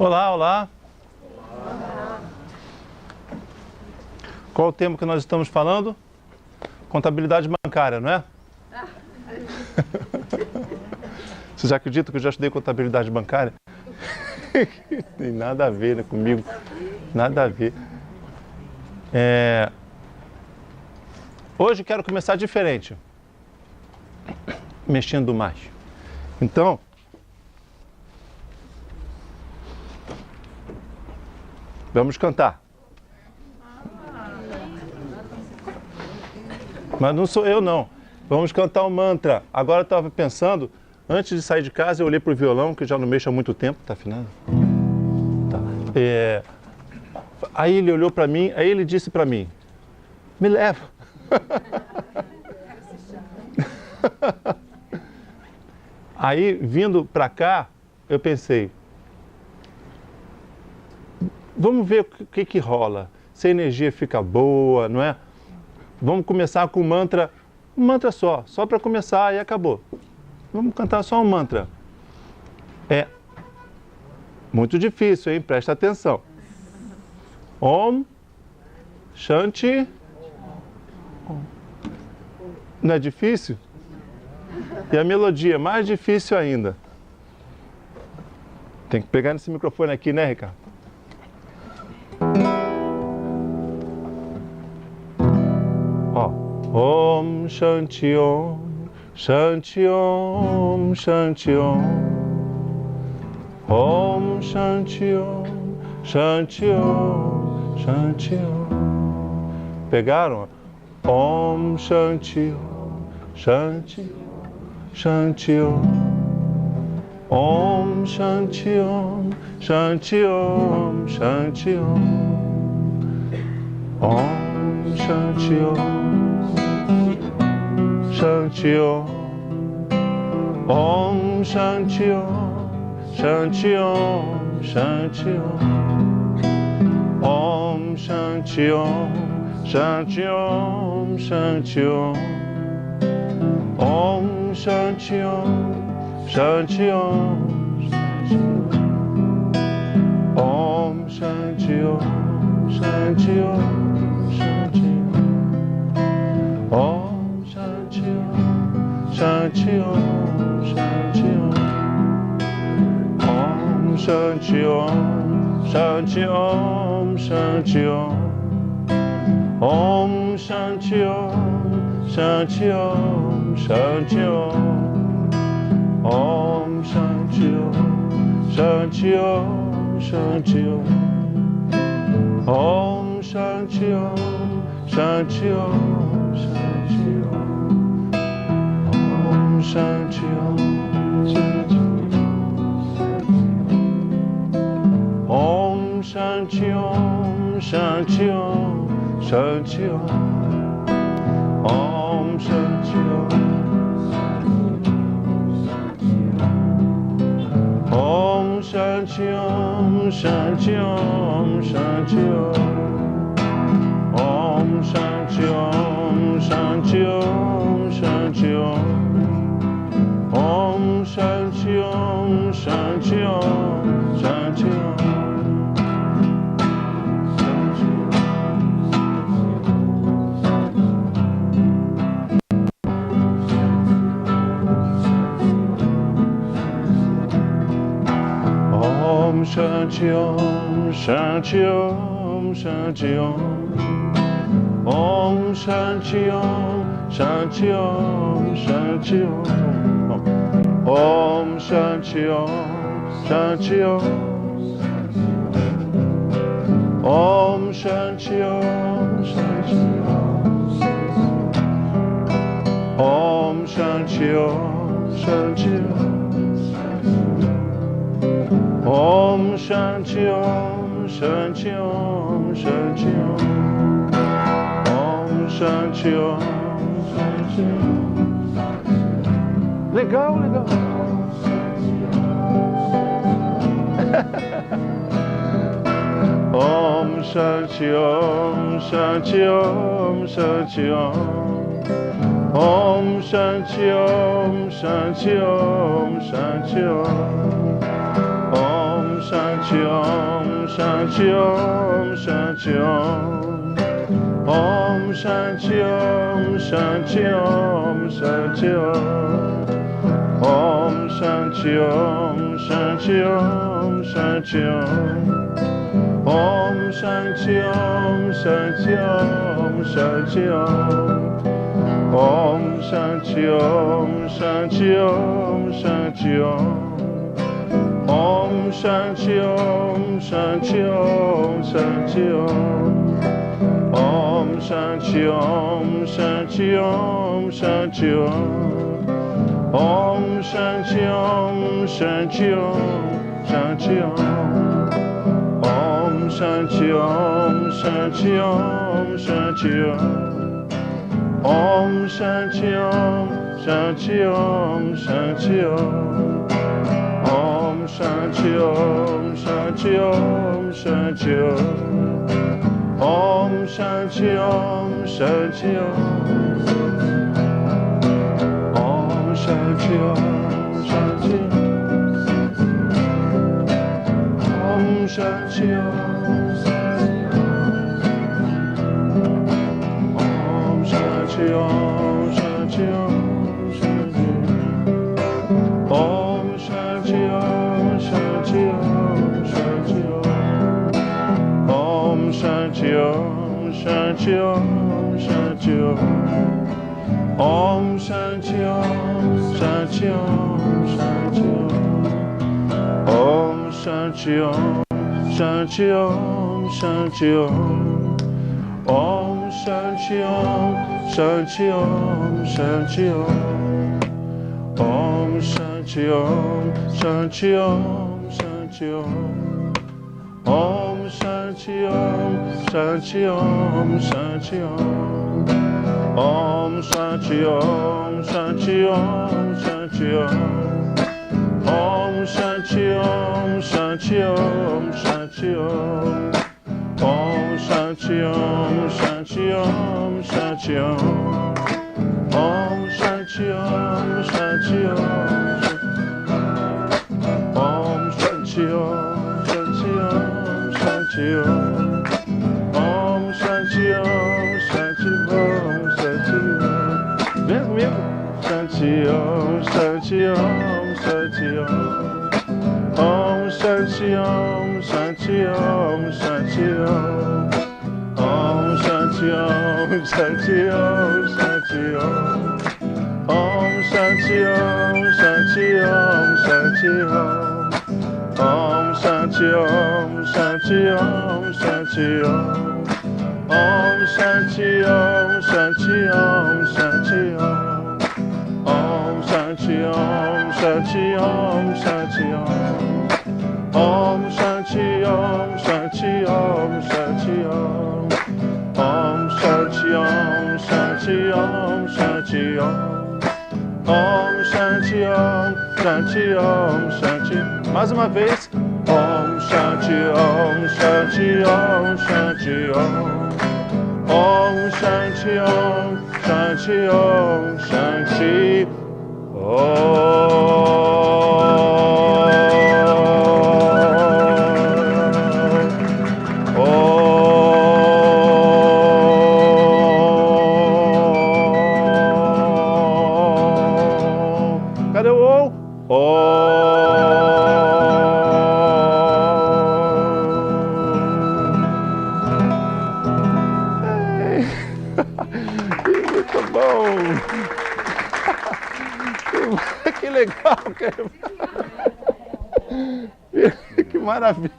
Olá, olá. Qual o tema que nós estamos falando? Contabilidade bancária, não é? Vocês já acreditam que eu já estudei contabilidade bancária? Tem nada a ver, né, comigo. Nada a ver. Hoje quero começar diferente. Mexendo mais. Então, vamos cantar. Mas não sou eu, não. Vamos cantar um mantra. Agora eu estava pensando, antes de sair de casa, eu olhei para o violão, que já não mexo há muito tempo. Tá afinado? Tá. Aí ele olhou para mim, aí ele disse para mim, me leva. Aí, vindo para cá, eu pensei, vamos ver o que rola, se a energia fica boa, não é? Vamos começar com um mantra só para começar e acabou. Vamos cantar só um mantra. É muito difícil, hein? Presta atenção. Om Shanti. Não é difícil? E a melodia, mais difícil ainda. Tem que pegar nesse microfone aqui, né, Ricardo? Ó. Om Shanti Om, Shanti Om, Shanti Om. Om Shanti Om, Shanti Om, Shanti Om. Pegaram? Om Shanti Om, Shanti Om. Shanti Om, Om Shanti Om, Shanti Om, Shanti Om, Om Shanti Om, Shanti Om, Om Shanti Om, Shanti Om, Shanti Om, Om Shanti Om, Shanti Om, Shanti Om, Om Shanti Om, Shanti Om, Om Shanti Om, Shanti Om, Shanti Om, Om Shanti Om, Shanti Om, Shanti Om, Om Shanti Om, Shanti Om, Shanti Om, Om Shanti Om, Shanti Om, Shanti Om, Om Shanti Om, Shanti Om, Shanti Om, Om Shanti Om, Shanti Om, Shanti Om, Om Shanti Om, Shanti Om, Om Shanti Om, Shanti Om, Shanti Om, Om Shanti Om. Om Shanti Om, Shanti Om, Shanti Om, Om Shanti Om, Shanti Om, Shanti Om, Om Shanti Om, Shanti Om, Shanti Om. Om Shanti Om, Shanti Om, Shanti Om, Om Shanti Om, Shanti Om, Shanti Om, Om Shanti Om, Shanti Om, Om Shanti Om, Shanti Om, Om Shanti Om, Shanti Om. Om Shanti Om, Shanti Om, Shanti Om, Om Shanti Om, Shanti Om. Legal, legal. Om Shanti Om, Shanti Om, Shanti Om, Om Shanti Om, Shanti Om, Shanti Om. Om Shanti Shanti Om, Shanti Om, Shanti Om. Om Shanti Om, Shanti Om, Shanti Om. Om Shanti Om, Shanti Om, Shanti Om. Om Shanti Om, Shanti Om, Shanti Om. Om Shanti Om, Shanti Om, Shanti Om. Om Shanti Om, Shanti Om, Shanti Om. Om Shanti Om, Shanti Om, Shanti Om. Om Shanti Om, Shanti Om, Shanti Om. Om Shanti Om, Shanti Om, Shanti Om. Om Shanti Om, Shanti Om, Shanti Om. Om Shanti Om, Shanti Om, Shanti Om. Om Shanti Om, Shanti Om. Om Shanti Om, Shanti Om. Om Shanti Om, Om Shanti Om, Shanti Om, Shanti Om. Om Shanti Om, Shanti Om, Shanti Om. Om Shanti Om, Shanti Om, Shanti Om. Om Shanti Om, Shanti Om, Shanti Om. Om Shanti Om, Shanti Om, Shanti Om. Om Shanti Om, Shanti Om, Shanti Om. Om Shanti Om, Shanti Om, Shanti Om. Om Shanti Om, Shanti Om, Shanti Om. Om Shanti Om, Shanti Om, Shanti Om. Om Shanti Om, Shanti Om, Shanti Om. Om Shanti Om, Shanti Om, Shanti Om. Om Shanti Om, Shanti Om. Om Shanti Om, Shanti Om, Shanti Om. Om Shanti Om, Shanti Om, Shanti Om. Vem comigo? Shanti Om, Shanti Om, Shanti Om. Om Shanti Om, Shanti Om, Shanti Om. Om Shanti Om, Shanti Om, Shanti Om. Om Shanti Om, Shanti Om, Shanti Om. Om Shanti Om, Shanti Om, Shanti Om. Om Shanti Om, Shanti Om, Shanti Om. Om Shanti Om, Shanti Om, Shanti Om. Om Shanti Om, Shanti Om, Shanti Om. Om Shanti Om, Shanti Om, Shanti Om. Om Shanti Om, Shanti Om, Shanti. Mais uma vez. Om Shanti Om, Shanti Om, Shanti Om. Om Shanti Om, Shanti Om, Shanti Cadê o Om? Muito bom! Que legal! Que maravilha!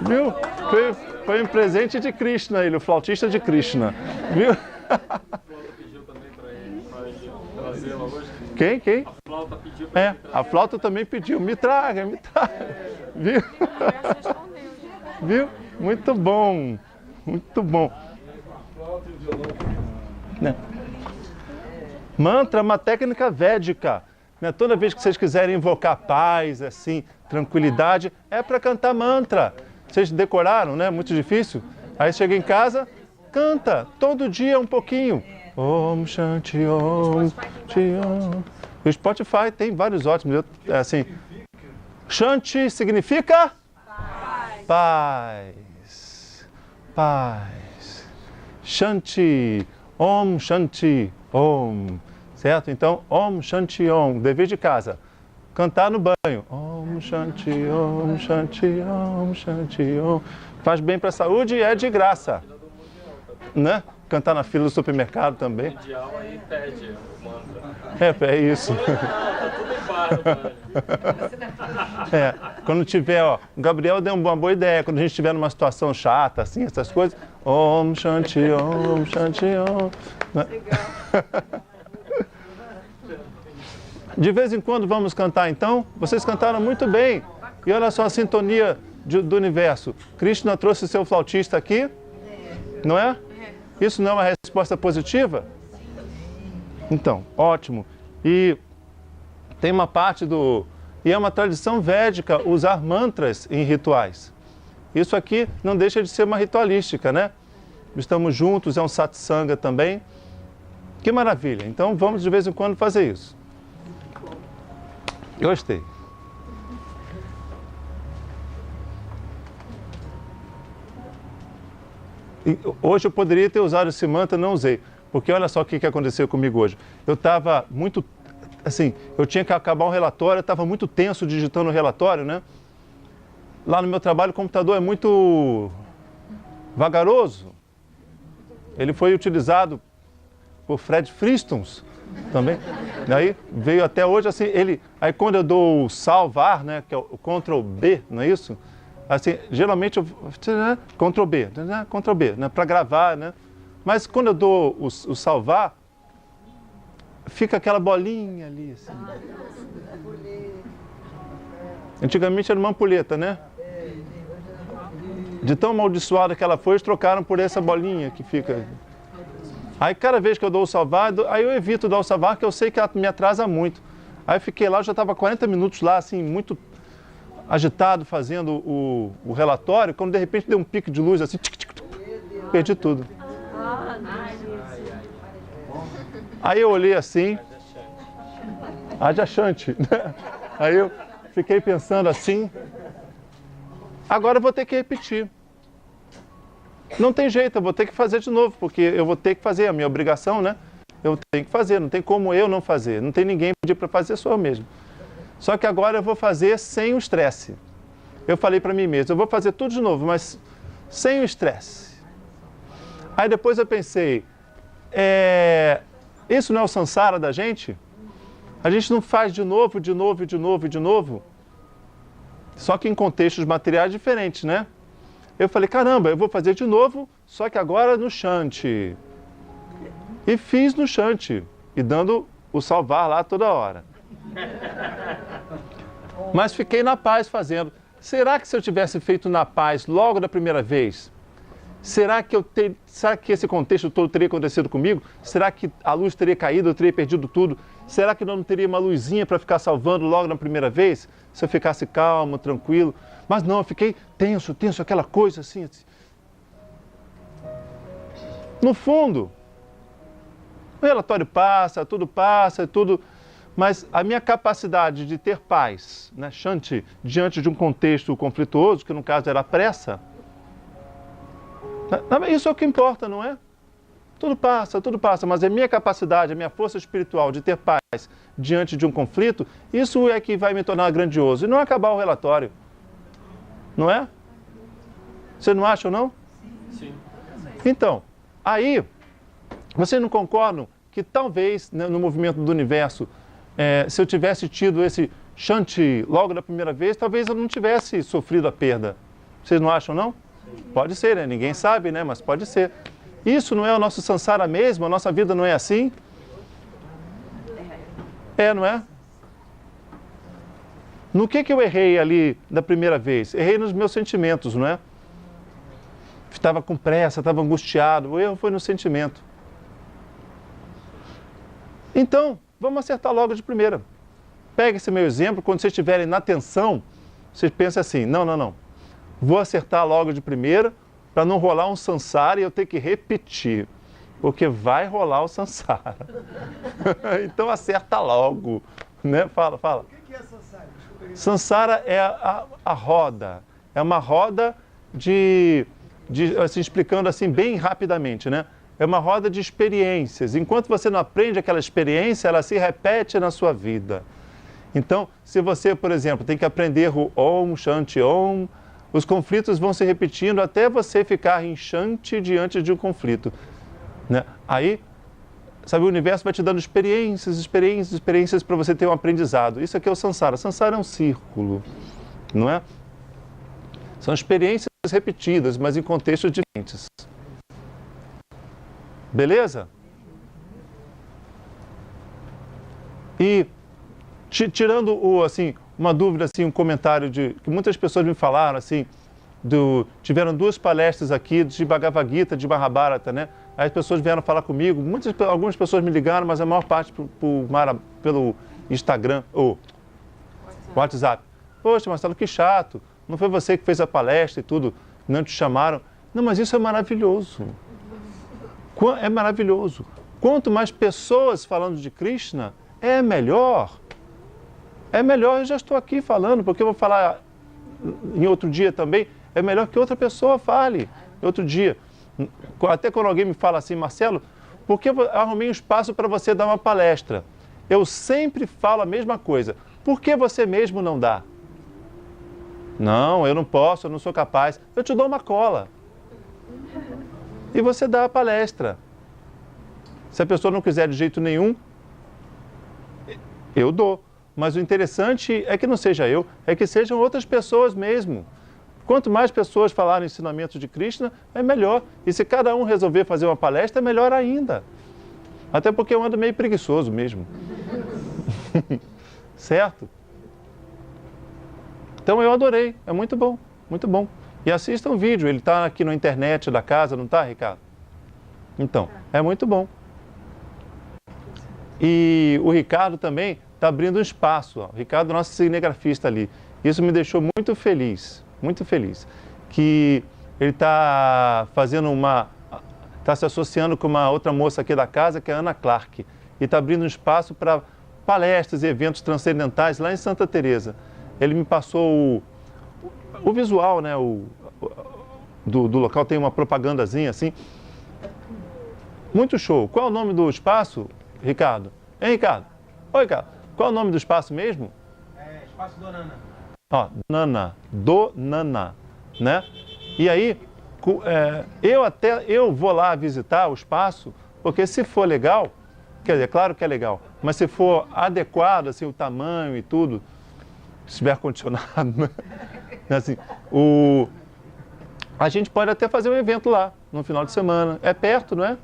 Viu? Foi um presente de Krishna, ele, o flautista de Krishna. Viu? Quem? A flauta pediu para me trazer. A flauta também pediu. Me traga, me traga. Viu? Viu? Muito bom. Muito bom. Né? Mantra é uma técnica védica. Né? Toda vez que vocês quiserem invocar paz, assim, tranquilidade, é para cantar mantra. Vocês decoraram, né? Muito difícil. Aí chega em casa, canta. Todo dia um pouquinho. Om Shanti Om, Shanti Om. O Spotify tem vários ótimos. Assim, Shanti significa? Paz. Paz. Shanti. Om Shanti Om. Certo? Então, Om Shanti Om. Dever de casa. Cantar no banho. Om Shanti Om Shanti Om Shanti Om. Faz bem para a saúde e é de graça. Né? Cantar na fila do supermercado também. O ideal aí pede o mantra. É isso. Tá tudo em barra, Quando tiver, ó, o Gabriel deu uma boa ideia, quando a gente estiver numa situação chata, assim, essas coisas, Om Shanti Om Shanti Om. Né? De vez em quando vamos cantar então, vocês cantaram muito bem. E olha só a sintonia do universo. Krishna trouxe seu flautista aqui, não é? Isso não é uma resposta positiva? Então, ótimo. E tem uma parte e é uma tradição védica usar mantras em rituais. Isso aqui não deixa de ser uma ritualística, né? Estamos juntos, é um satsanga também. Que maravilha. Então vamos de vez em quando fazer isso. Gostei. E hoje eu poderia ter usado esse mantra, não usei. Porque olha só o que aconteceu comigo hoje. Eu estava muito, assim, eu tinha que acabar um relatório, eu estava muito tenso digitando o relatório, né? Lá no meu trabalho o computador é muito vagaroso. Ele foi utilizado por Fred Flintstones também. Aí veio até hoje assim, aí quando eu dou o salvar, né, que é o Ctrl B, não é isso? Assim, geralmente eu Ctrl B, né, para gravar, né? Mas quando eu dou o salvar, fica aquela bolinha ali, assim. Antigamente era uma ampulheta, né? De tão amaldiçoada que ela foi, eles trocaram por essa bolinha que fica. Aí cada vez que eu dou o salvar, aí eu evito dar o salvar, porque eu sei que ela me atrasa muito. Aí eu fiquei lá, eu já estava 40 minutos lá, assim, muito agitado, fazendo o relatório, quando de repente deu um pico de luz, assim, perdi tudo. Aí eu olhei assim, Adjacente, né? Aí eu fiquei pensando assim, agora eu vou ter que repetir. Não tem jeito, eu vou ter que fazer de novo, porque eu vou ter que fazer, a minha obrigação, né? Eu tenho que fazer, não tem como eu não fazer, não tem ninguém pedir para fazer, sou eu mesmo. Só que agora eu vou fazer sem o estresse. Eu falei para mim mesmo, eu vou fazer tudo de novo, mas sem o estresse. Aí depois eu pensei, isso não é o samsara da gente? A gente não faz de novo, de novo, de novo, de novo? Só que em contextos materiais diferentes, né? Eu falei, caramba, eu vou fazer de novo, só que agora no Shanti. E fiz no Shanti, e dando o salvar lá toda hora. Mas fiquei na paz fazendo. Será que se eu tivesse feito na paz logo da primeira vez, será que esse contexto todo teria acontecido comigo? Será que a luz teria caído, eu teria perdido tudo? Será que não teria uma luzinha para ficar salvando logo na primeira vez? Se eu ficasse calmo, tranquilo. Mas não, eu fiquei tenso, aquela coisa assim. No fundo, o relatório passa, tudo, mas a minha capacidade de ter paz, né, Shanti, diante de um contexto conflituoso, que no caso era a pressa, isso é o que importa, não é? Tudo passa, mas a minha capacidade, a minha força espiritual de ter paz diante de um conflito, isso é que vai me tornar grandioso, e não acabar o relatório. Não é? Você não acha ou não? Sim. Então, aí, vocês não concordam que talvez, né, no movimento do universo, se eu tivesse tido esse Shanti logo da primeira vez, talvez eu não tivesse sofrido a perda. Vocês não acham, não? Sim. Pode ser, né? Ninguém sabe, né? Mas pode ser. Isso não é o nosso samsara mesmo? A nossa vida não é assim? Não é? No que eu errei ali da primeira vez? Errei nos meus sentimentos, não é? Estava com pressa, estava angustiado. O erro foi no sentimento. Então, vamos acertar logo de primeira. Pegue esse meu exemplo, quando vocês estiverem na tensão, vocês pensam assim, não. Vou acertar logo de primeira, para não rolar um samsara e eu ter que repetir. Porque vai rolar o samsara. Então acerta logo. Né? Fala. O que é samsara? Desculpa Sansara é a roda. É uma roda assim, explicando assim bem rapidamente, né? É uma roda de experiências. Enquanto você não aprende aquela experiência, ela se repete na sua vida. Então, se você, por exemplo, tem que aprender o Om, Shanti Om, os conflitos vão se repetindo até você ficar em Shanti diante de um conflito, né? Aí, sabe, o universo vai te dando experiências para você ter um aprendizado. Isso aqui é o Sansara. Sansara é um círculo, não é? São experiências repetidas, mas em contextos diferentes. Beleza? E tirando assim, uma dúvida, assim, um comentário que muitas pessoas me falaram, assim, tiveram 2 palestras aqui de Bhagavad Gita, de Mahabharata, né? Aí as pessoas vieram falar comigo, algumas pessoas me ligaram, mas a maior parte pelo Instagram ou WhatsApp. Poxa, Marcelo, que chato, não foi você que fez a palestra e tudo, não te chamaram. Não, mas isso é maravilhoso. É maravilhoso. Quanto mais pessoas falando de Krishna, é melhor. É melhor, eu já estou aqui falando, porque eu vou falar em outro dia também, é melhor que outra pessoa fale outro dia. Até quando alguém me fala assim, Marcelo, por que eu arrumei um espaço para você dar uma palestra? Eu sempre falo a mesma coisa. Por que você mesmo não dá? Não, eu não posso, eu não sou capaz. Eu te dou uma cola. E você dá a palestra. Se a pessoa não quiser de jeito nenhum, eu dou. Mas o interessante é que não seja eu, é que sejam outras pessoas mesmo. Quanto mais pessoas falarem ensinamentos de Krishna, é melhor. E se cada um resolver fazer uma palestra, é melhor ainda. Até porque eu ando meio preguiçoso mesmo. Certo? Então eu adorei, é muito bom, muito bom. E assistam o vídeo, ele está aqui na internet da casa, não está, Ricardo? Então, é muito bom. E o Ricardo também está abrindo um espaço. Ó. O Ricardo é nosso cinegrafista ali. Isso me deixou muito feliz, que ele está fazendo está se associando com uma outra moça aqui da casa, que é a Ana Clark, e está abrindo um espaço para palestras e eventos transcendentais lá em Santa Teresa. Ele me passou o visual, né, do local, tem uma propagandazinha assim. Muito show. Qual é o nome do espaço, Ricardo? Hein, Ricardo? Oi, Ricardo. Qual é o nome do espaço mesmo? Espaço Donana. Ó, Donana, né? E aí, eu vou lá visitar o espaço, porque se for legal, quer dizer, claro que é legal, mas se for adequado, assim, o tamanho e tudo, se tiver ar-condicionado, né? Assim, a gente pode até fazer um evento lá, no final de semana. É perto, não é?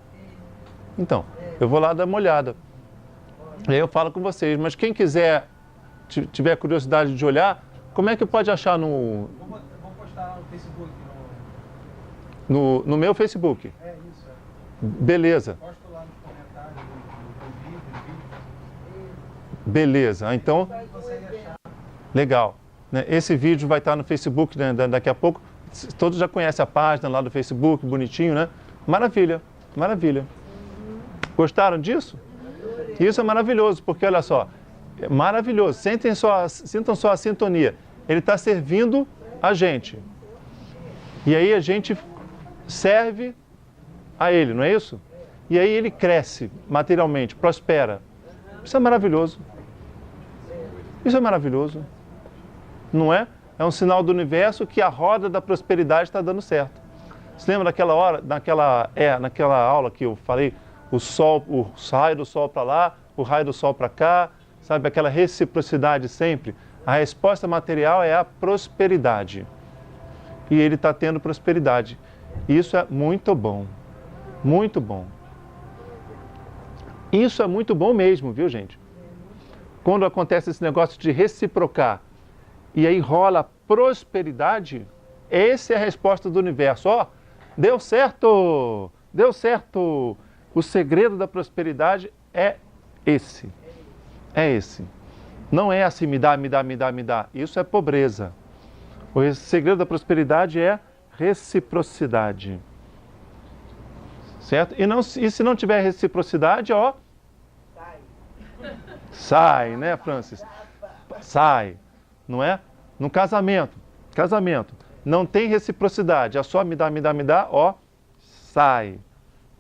Então, eu vou lá dar uma olhada. E aí eu falo com vocês, mas quem quiser, tiver curiosidade de olhar, como é que pode achar no... Vou postar no Facebook. No meu Facebook? É isso. Beleza. Posto lá nos comentários do vídeo. Beleza, então... Legal. Esse vídeo vai estar no Facebook, né, daqui a pouco. Todos já conhecem a página lá do Facebook, bonitinho, né? Maravilha, maravilha. Gostaram disso? Isso é maravilhoso, porque olha só, é maravilhoso. Sintam só a sintonia. Ele está servindo a gente. E aí a gente serve a ele, não é isso? E aí ele cresce materialmente, prospera. Isso é maravilhoso. Isso é maravilhoso. Não é? É um sinal do universo que a roda da prosperidade está dando certo. Você lembra naquela aula que eu falei, o raio do sol para lá, o raio do sol para cá, sabe, aquela reciprocidade sempre? A resposta material é a prosperidade. E ele está tendo prosperidade. E isso é muito bom. Muito bom. Isso é muito bom mesmo, viu, gente? Quando acontece esse negócio de reciprocar e aí rola prosperidade, essa é a resposta do universo. Ó, deu certo! Deu certo! O segredo da prosperidade é esse. É esse. Não é assim, me dá, me dá, me dá, me dá. Isso é pobreza. O segredo da prosperidade é reciprocidade. Certo? E se não tiver reciprocidade, ó... Sai, né, Francis? Sai. não é? No casamento, não tem reciprocidade, é só me dá, ó, sai,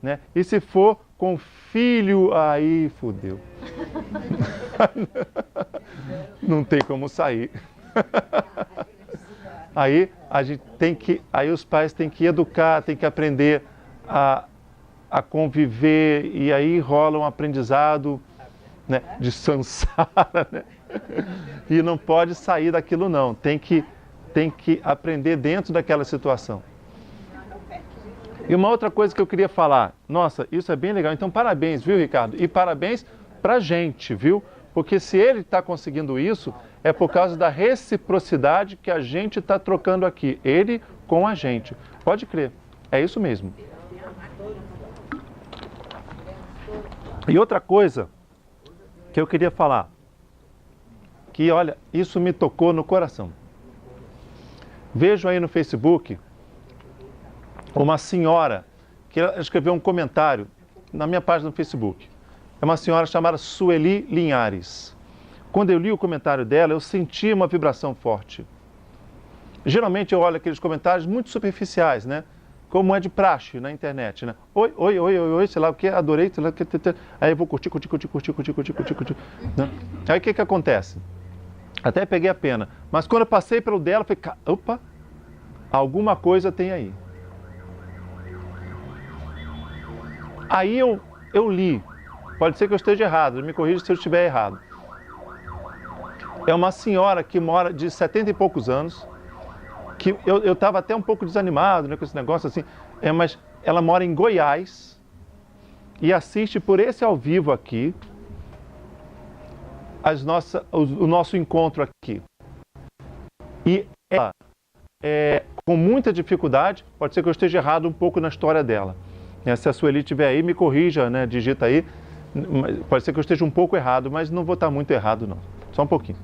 né? E se for com filho, aí fudeu. Não tem como sair. Aí a gente tem que, aí os pais têm que educar, têm que aprender a conviver, e aí rola um aprendizado, né, de samsara, né? E não pode sair daquilo não, tem que aprender dentro daquela situação. E uma outra coisa que eu queria falar, nossa, isso é bem legal, então parabéns, viu, Ricardo? E parabéns pra gente, viu? Porque se ele está conseguindo isso, é por causa da reciprocidade que a gente está trocando aqui, ele com a gente. Pode crer, é isso mesmo. E outra coisa que eu queria falar, que olha, isso me tocou no coração. Vejo aí no Facebook uma senhora que escreveu um comentário na minha página no Facebook. É uma senhora chamada Sueli Linhares. Quando eu li o comentário dela, eu senti uma vibração forte. Geralmente eu olho aqueles comentários muito superficiais, né? Como é de praxe na internet, né? Oi, sei lá o que, adorei, sei lá o que. Aí eu vou curtir. Né? Aí o que acontece? Até peguei a pena. Mas quando eu passei pelo dela, eu falei, opa, alguma coisa tem aí. Aí eu li. Pode ser que eu esteja errado, me corrija se eu estiver errado. É uma senhora que mora de 70 e poucos anos, que eu estava até um pouco desanimado, né, com esse negócio assim, mas ela mora em Goiás e assiste por esse ao vivo aqui o nosso encontro aqui. E ela, com muita dificuldade, pode ser que eu esteja errado um pouco na história dela. Se a Sueli estiver aí, me corrija, né, digita aí. Pode ser que eu esteja um pouco errado, mas não vou estar muito errado não, só um pouquinho.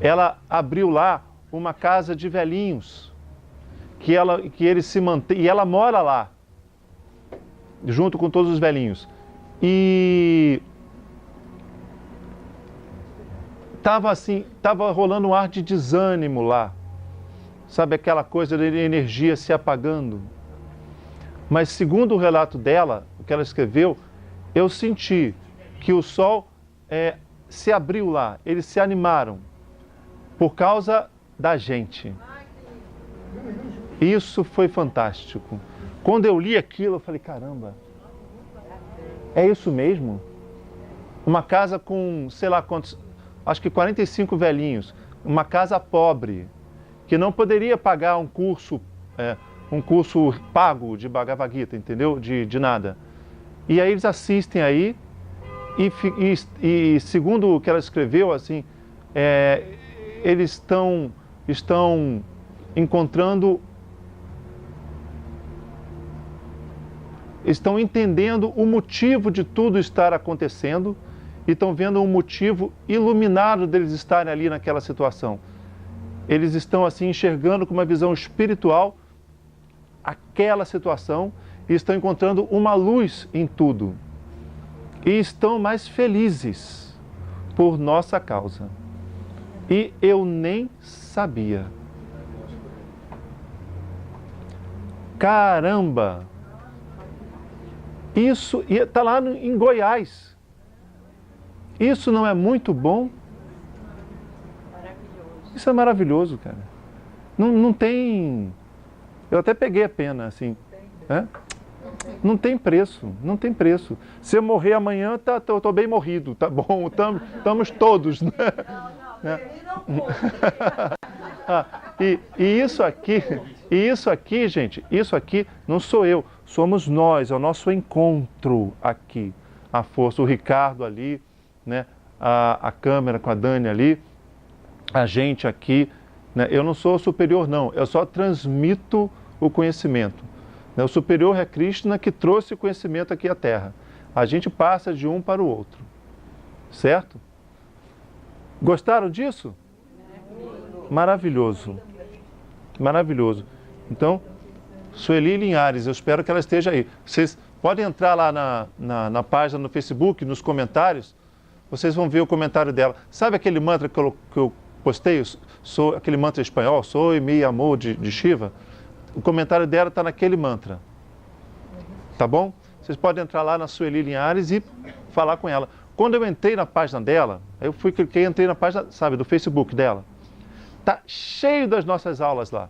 Ela abriu lá uma casa de velhinhos, que eles se mantêm, e ela mora lá, junto com todos os velhinhos. E estava rolando um ar de desânimo lá, sabe, aquela coisa da energia se apagando. Mas segundo o relato dela, o que ela escreveu, eu senti que o sol se abriu lá, eles se animaram por causa da gente. Isso foi fantástico. Quando eu li aquilo, eu falei, caramba, é isso mesmo? Uma casa com, sei lá quantos, acho que 45 velhinhos, uma casa pobre, que não poderia pagar um curso pago de Bhagavad Gita, entendeu? De nada. E aí eles assistem aí, e segundo o que ela escreveu, assim, eles estão encontrando, estão entendendo o motivo de tudo estar acontecendo e estão vendo um motivo iluminado deles estarem ali naquela situação. Eles estão assim enxergando com uma visão espiritual aquela situação e estão encontrando uma luz em tudo. E estão mais felizes por nossa causa. E eu nem sabia. Caramba! Isso está lá em Goiás. Isso não é muito bom? Isso é maravilhoso, cara. Não tem... Eu até peguei a pena, assim. Não tem preço, não tem preço. Se eu morrer amanhã, eu tô bem morrido, tá bom? Estamos todos, né? E isso aqui, gente, isso aqui não sou eu, somos nós, é o nosso encontro aqui. A força, o Ricardo ali, né? A câmera com a Dani ali, a gente aqui, né? Eu não sou superior não, eu só transmito o conhecimento. O superior é Krishna que trouxe o conhecimento aqui à Terra. A gente passa de um para o outro. Certo? Gostaram disso? Maravilhoso. Maravilhoso. Então, Sueli Linhares, eu espero que ela esteja aí. Vocês podem entrar lá na página no Facebook, nos comentários, vocês vão ver o comentário dela. Sabe aquele mantra que eu postei, sou aquele mantra espanhol, sou me amor de Shiva, o comentário dela está naquele mantra. Tá bom? Vocês podem entrar lá na Sueli Linhares e falar com ela. Quando eu entrei na página dela, eu cliquei, entrei na página, sabe, do Facebook dela. Tá cheio das nossas aulas lá,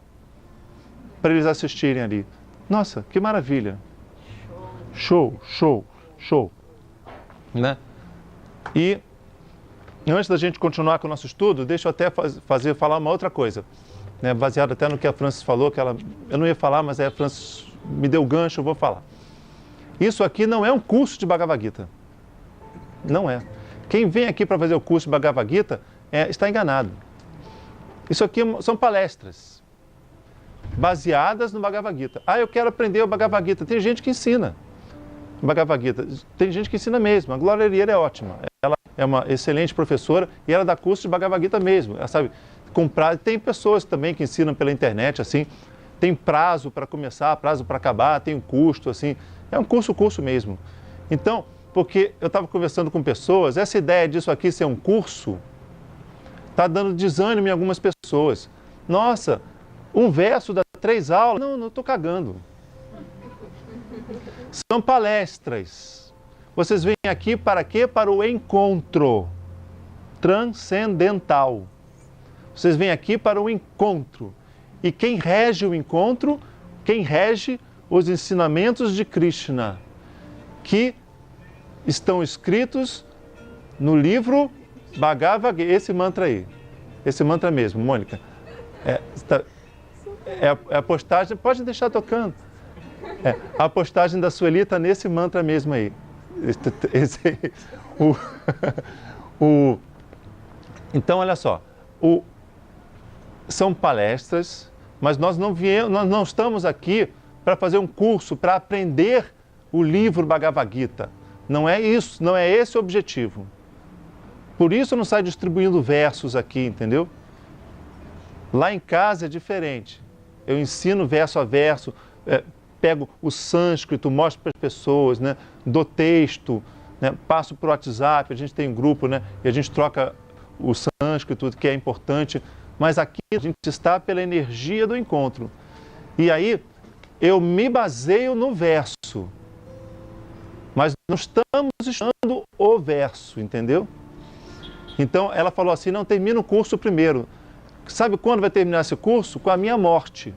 para eles assistirem ali. Nossa, que maravilha. Show, show, show. Né? E antes da gente continuar com o nosso estudo, deixa eu até falar uma outra coisa, né? Baseado até no que a Francis falou, eu não ia falar, mas a Francis me deu o gancho, eu vou falar. Isso aqui não é um curso de Bhagavad Gita. Não é. Quem vem aqui para fazer o curso de Bhagavad Gita está enganado. Isso aqui são palestras baseadas no Bhagavad Gita. Ah, eu quero aprender o Bhagavad Gita. Tem gente que ensina Bhagavad Gita. Tem gente que ensina mesmo. A Glória Herrera é ótima. Ela é uma excelente professora e ela dá curso de Bhagavad Gita mesmo. Ela sabe comprar. Tem pessoas também que ensinam pela internet, assim. Tem prazo para começar, prazo para acabar, tem um custo, assim. É um curso mesmo. Então, porque eu estava conversando com pessoas, essa ideia disso aqui ser um curso está dando desânimo em algumas pessoas. Nossa, um verso dá 3 aulas. Não estou cagando. São palestras. Vocês vêm aqui para quê? Para o encontro transcendental. Vocês vêm aqui para o encontro. E quem rege o encontro? Quem rege os ensinamentos de Krishna, que estão escritos no livro Bhagavad Gita, esse mantra aí. Esse mantra mesmo, Mônica. É a postagem, pode deixar tocando. A postagem da Sueli está nesse mantra mesmo aí. Então, olha só. São palestras, mas nós não estamos aqui para fazer um curso, para aprender o livro Bhagavad Gita. Não é isso, não é esse o objetivo. Por isso eu não saio distribuindo versos aqui, entendeu? Lá em casa é diferente. Eu ensino verso a verso, pego o sânscrito, mostro para as pessoas, né? Dou texto, né? Passo para o WhatsApp, a gente tem um grupo, né? E a gente troca o sânscrito, que é importante. Mas aqui a gente está pela energia do encontro. E aí eu me baseio no verso. Mas não estamos estudando o verso, entendeu? Então, ela falou assim, não, termina o curso primeiro. Sabe quando vai terminar esse curso? Com a minha morte.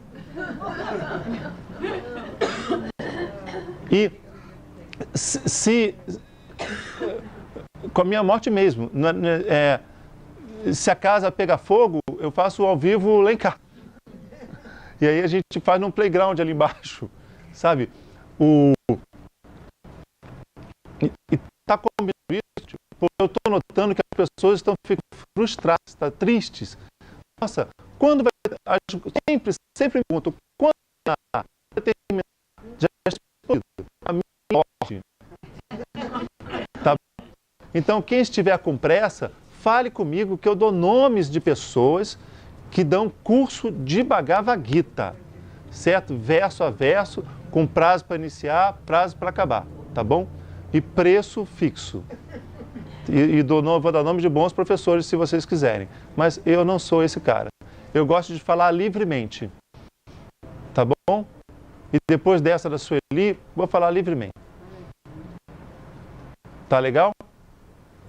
E com a minha morte mesmo. Se a casa pegar fogo, eu faço ao vivo lá em casa. E aí a gente faz num playground ali embaixo, sabe? E está combinando isso, porque eu estou notando que as pessoas estão ficando frustradas, estão tristes. Nossa, quando vai... Sempre me pergunto, quando vai terminar? Já está a minha morte. Tá bom? Então, quem estiver com pressa, fale comigo que eu dou nomes de pessoas que dão curso de Bhagavad Gita, certo? Verso a verso, com prazo para iniciar, prazo para acabar, tá bom? E preço fixo. Vou dar nome de bons professores se vocês quiserem. Mas eu não sou esse cara. Eu gosto de falar livremente. Tá bom? E depois dessa da Sueli, vou falar livremente. Tá legal?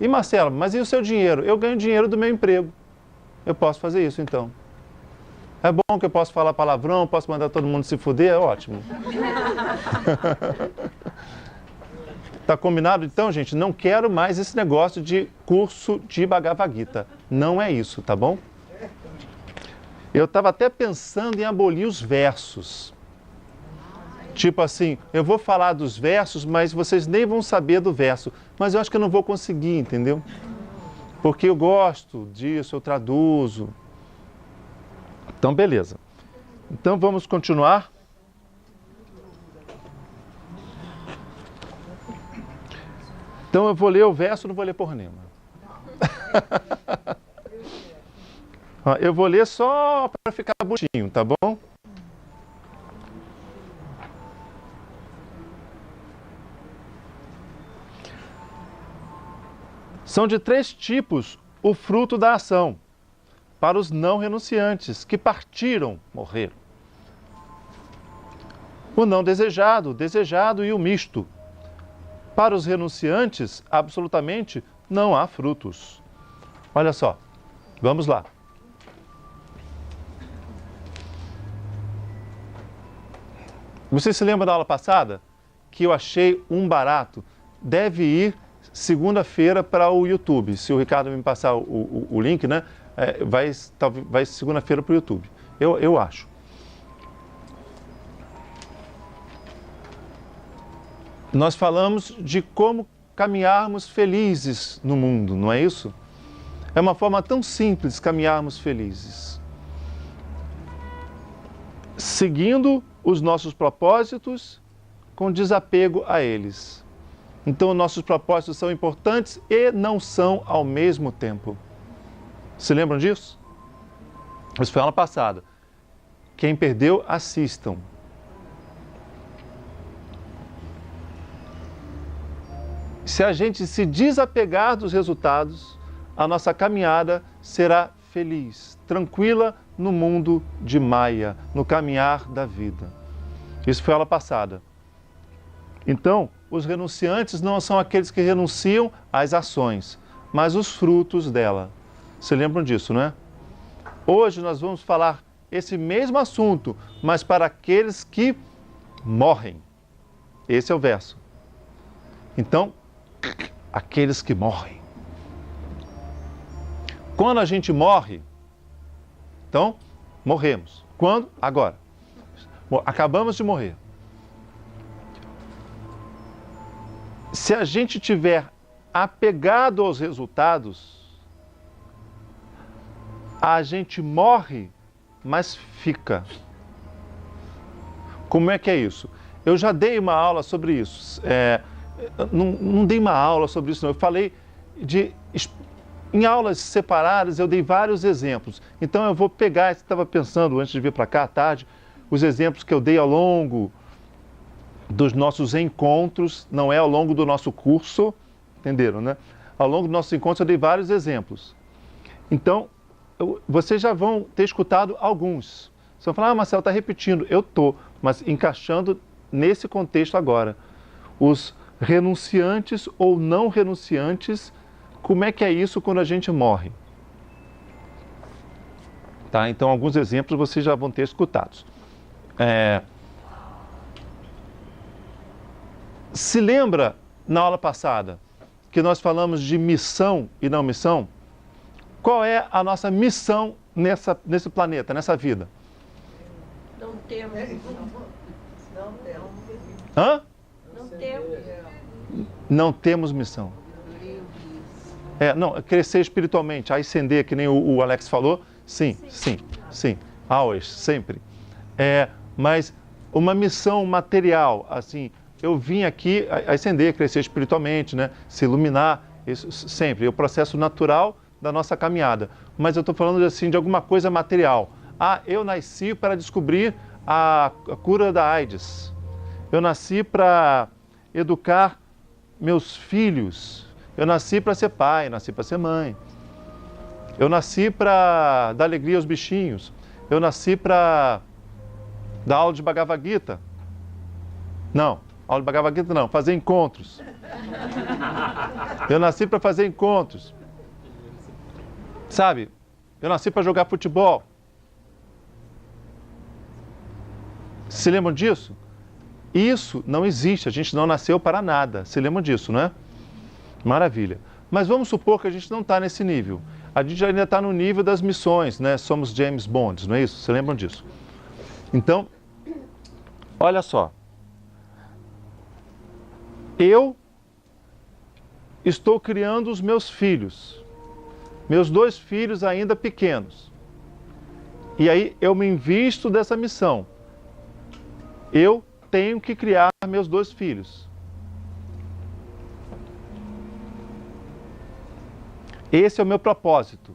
E Marcelo, mas e o seu dinheiro? Eu ganho dinheiro do meu emprego. Eu posso fazer isso então. É bom que eu posso falar palavrão, posso mandar todo mundo se fuder, é ótimo. Tá combinado? Então, gente, não quero mais esse negócio de curso de Bhagavad Gita. Não é isso, tá bom? Eu estava até pensando em abolir os versos. Tipo assim, eu vou falar dos versos, mas vocês nem vão saber do verso. Mas eu acho que eu não vou conseguir, entendeu? Porque eu gosto disso, eu traduzo. Então, beleza. Então, vamos continuar. Então eu vou ler o verso, não vou ler porra nenhuma. Eu vou ler só para ficar bonitinho, tá bom? São de 3 tipos o fruto da ação. para os não renunciantes, que partiram, morreram. O não desejado, o desejado e o misto. Para os renunciantes, absolutamente não há frutos. Olha só, vamos lá. Você se lembra da aula passada? Que eu achei um barato. Deve ir segunda-feira para o YouTube. Se o Ricardo me passar o link, né? Vai segunda-feira para o YouTube. Eu acho. Nós falamos de como caminharmos felizes no mundo, não é isso? É uma forma tão simples caminharmos felizes. Seguindo os nossos propósitos com desapego a eles. Então, nossos propósitos são importantes e não são ao mesmo tempo. Se lembram disso? Isso foi aula passada. Quem perdeu, assistam. Se a gente se desapegar dos resultados, a nossa caminhada será feliz, tranquila no mundo de Maia, no caminhar da vida. Isso foi aula passada. Então, os renunciantes não são aqueles que renunciam às ações, mas os frutos dela. Se lembram disso, não é? Hoje nós vamos falar esse mesmo assunto, mas para aqueles que morrem. Esse é o verso. Então, aqueles que morrem. Quando a gente morre, então, morremos. Quando? Agora. Acabamos de morrer. Se a gente tiver apegado aos resultados, a gente morre, mas fica. Como é que é isso? Eu já dei uma aula sobre isso. Não dei uma aula sobre isso, não. Eu falei em aulas separadas, eu dei vários exemplos. Então, eu vou pegar, você estava pensando antes de vir para cá à tarde, os exemplos que eu dei ao longo dos nossos encontros, não é ao longo do nosso curso, entenderam, né? Ao longo dos nossos encontros eu dei vários exemplos. Então, vocês já vão ter escutado alguns. Vocês vão falar, Marcelo, está repetindo. Eu estou, mas encaixando nesse contexto agora. Os renunciantes ou não renunciantes, como é que é isso quando a gente morre? Tá? Então, alguns exemplos vocês já vão ter escutados. Se lembra, na aula passada, que nós falamos de missão e não missão? Qual é a nossa missão nesse planeta, nessa vida? Não temos. Não temos. Hã? Não temos. Não temos missão. Não, crescer espiritualmente, ascender, que nem o Alex falou, sim. Always, sempre. Mas uma missão material, assim, eu vim aqui ascender, crescer espiritualmente, né? Se iluminar, isso sempre, é o processo natural da nossa caminhada. Mas eu estou falando assim de alguma coisa material. Eu nasci para descobrir a cura da AIDS. Eu nasci para educar meus filhos. Eu nasci para ser pai, nasci para ser mãe. Eu nasci para dar alegria aos bichinhos. Eu nasci para dar aula de Bhagavad Gita. Não, aula de Bhagavad Gita não, fazer encontros. Eu nasci para fazer encontros. Sabe? Eu nasci para jogar futebol. Se lembram disso? Isso não existe, a gente não nasceu para nada. Se lembram disso, não é? Maravilha. Mas vamos supor que a gente não está nesse nível. A gente ainda está no nível das missões, né? Somos James Bond, não é isso? Você lembram disso? Então, olha só. Eu estou criando os meus filhos. Meus 2 filhos ainda pequenos. E aí eu me invisto dessa missão. Eu tenho que criar meus 2 filhos. Esse é o meu propósito.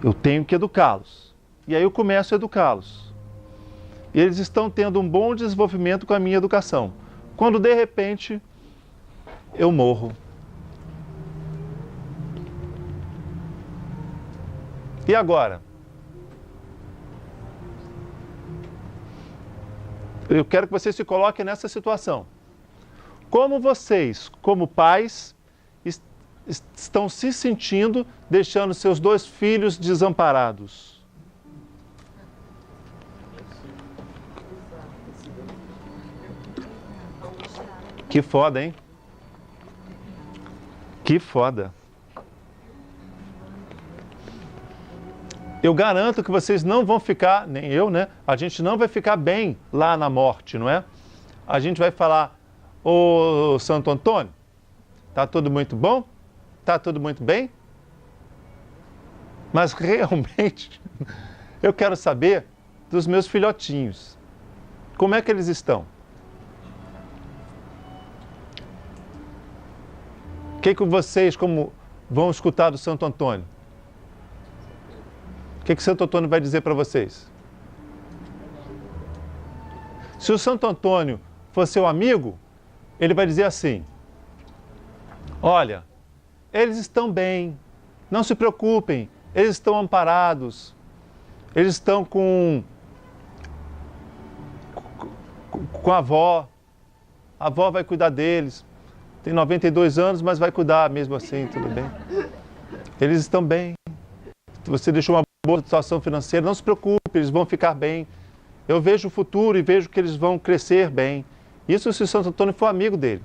Eu tenho que educá-los. E aí eu começo a educá-los. E eles estão tendo um bom desenvolvimento com a minha educação. Quando de repente eu morro. E agora? Eu quero que vocês se coloquem nessa situação. Como vocês, como pais, estão se sentindo deixando seus 2 filhos desamparados? Que foda, hein? Que foda. Eu garanto que vocês não vão ficar, nem eu, né? A gente não vai ficar bem lá na morte, não é? A gente vai falar: ô Santo Antônio, tá tudo muito bom? Tá tudo muito bem? Mas realmente, eu quero saber dos meus filhotinhos. Como é que eles estão? O que vocês como vão escutar do Santo Antônio? O que Santo Antônio vai dizer para vocês? Se o Santo Antônio for seu amigo, ele vai dizer assim: olha, eles estão bem, não se preocupem, eles estão amparados, eles estão com a avó vai cuidar deles, tem 92 anos, mas vai cuidar mesmo assim, tudo bem. Eles estão bem, você deixou uma boa situação financeira, não se preocupe, eles vão ficar bem. Eu vejo o futuro e vejo que eles vão crescer bem. Isso se o Santo Antônio for amigo dele.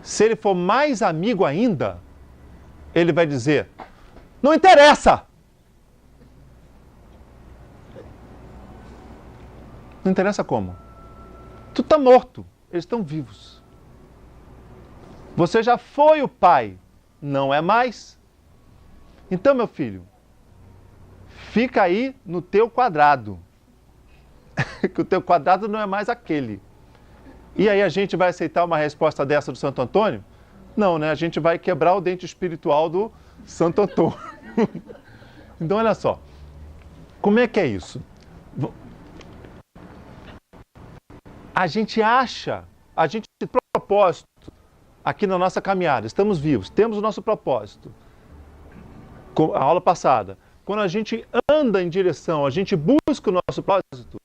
Se ele for mais amigo ainda, ele vai dizer: não interessa! Não interessa como? Tu está morto, eles estão vivos. Você já foi o pai, não é mais. Então, meu filho, fica aí no teu quadrado. Que o teu quadrado não é mais aquele. E aí a gente vai aceitar uma resposta dessa do Santo Antônio? Não, né? A gente vai quebrar o dente espiritual do Santo Antônio. Então, olha só. Como é que é isso? A gente tem propósito aqui na nossa caminhada. Estamos vivos, temos o nosso propósito. A aula passada. Quando a gente anda em direção, a gente busca o nosso propósito.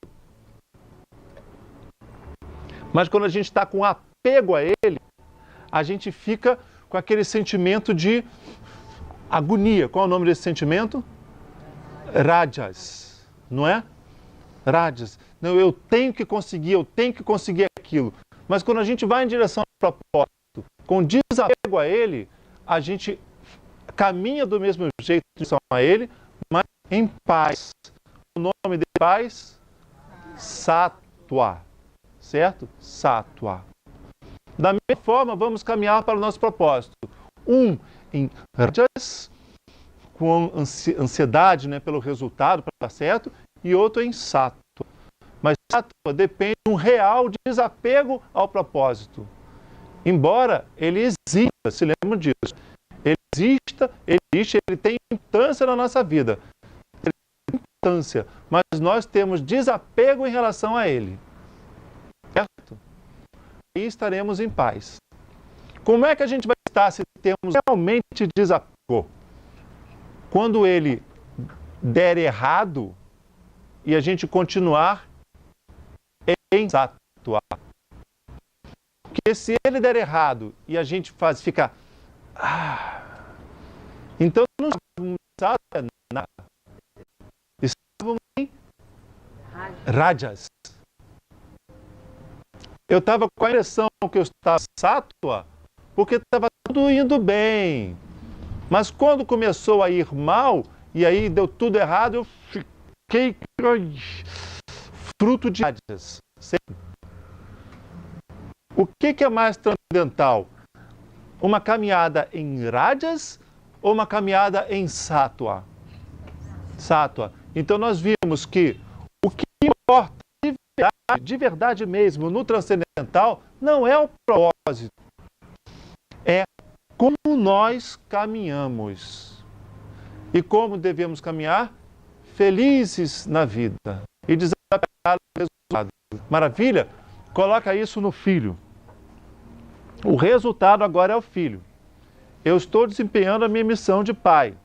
Mas quando a gente está com apego a ele, a gente fica com aquele sentimento de agonia. Qual é o nome desse sentimento? Rajas, não é? Rajas. Não, eu tenho que conseguir aquilo. Mas quando a gente vai em direção ao propósito, com desapego a ele, a gente caminha do mesmo jeito em direção a ele, mas em paz. O nome de paz? Sattva. Certo? Sattva. Da mesma forma, vamos caminhar para o nosso propósito. Em rajas, com ansiedade, né, pelo resultado, para dar certo, e outro em sattva. Mas sattva depende de um real desapego ao propósito. Embora ele exista, se lembram disso, ele existe, ele tem importância na nossa vida. Ele tem importância, mas nós temos desapego em relação a ele. Certo? E estaremos em paz. Como é que a gente vai estar se temos realmente desapego? Quando ele der errado e a gente continuar em sattva. Porque se ele der errado e a gente fica então não estávamos em nada. Estávamos em rajas. Eu estava com a impressão que eu estava sattva porque estava tudo indo bem. Mas quando começou a ir mal, e aí deu tudo errado, eu fiquei fruto de rajas. O que é mais transcendental? Uma caminhada em rajas ou uma caminhada em sattva? Sattva. Então nós vimos que o que importa de verdade mesmo no transcendental não é o propósito, é como nós caminhamos. E como devemos caminhar? Felizes na vida e desapegados do resultado. Maravilha? Coloca isso no filho. O resultado agora é o filho. Eu estou desempenhando a minha missão de pai.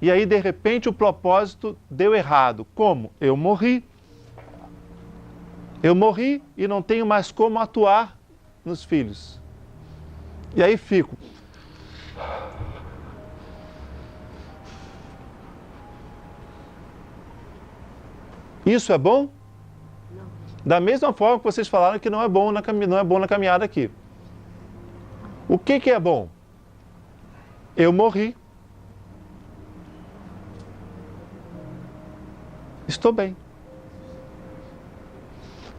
e aí de repente o propósito deu errado. Como? Eu morri. Eu morri e não tenho mais como atuar nos filhos. E aí fico. Isso é bom? Não. Da mesma forma que vocês falaram que não é bom na caminhada aqui. O que é bom? Eu morri. Estou bem.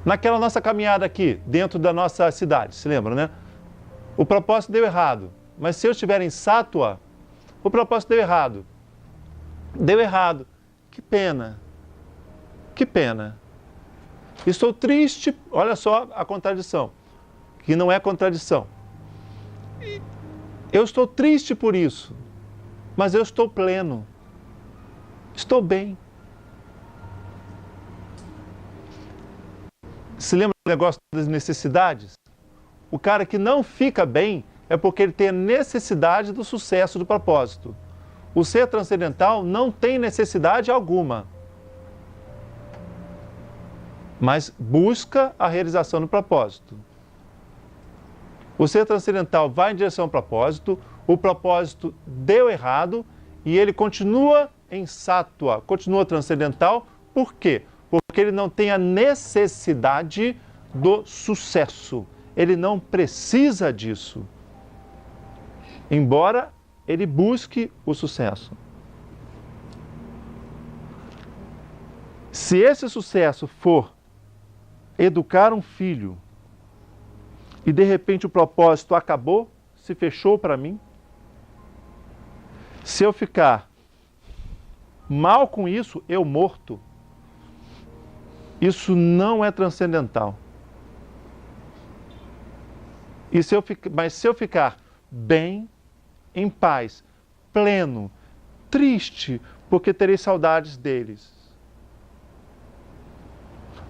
Naquela nossa caminhada aqui, dentro da nossa cidade, se lembra, né? O propósito deu errado. Mas se eu estiver em Sátua, o propósito deu errado. Deu errado. Que pena. Que pena. Estou triste. Olha só a contradição. Que não é contradição. Eu estou triste por isso. Mas eu estou pleno. Estou bem. Se lembra do negócio das necessidades? O cara que não fica bem é porque ele tem a necessidade do sucesso do propósito. O ser transcendental não tem necessidade alguma, mas busca a realização do propósito. O ser transcendental vai em direção ao propósito, o propósito deu errado e ele continua em Sátua, continua transcendental. Por quê? Porque ele não tem a necessidade do sucesso. Ele não precisa disso. Embora ele busque o sucesso. Se esse sucesso for educar um filho e de repente o propósito acabou, se fechou para mim, se eu ficar mal com isso, eu morto. Isso não é transcendental. Mas se eu ficar bem, em paz, pleno, triste, porque terei saudades deles.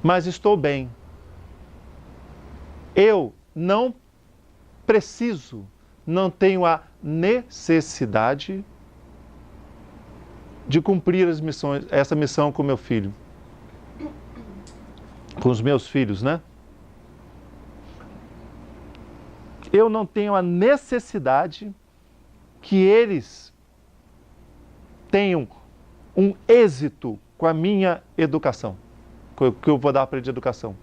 Mas estou bem. Eu não preciso, não tenho a necessidade de cumprir essa missão com meu filho. Com os meus filhos, né? Eu não tenho a necessidade que eles tenham um êxito com a minha educação, que eu vou dar para eles de educação.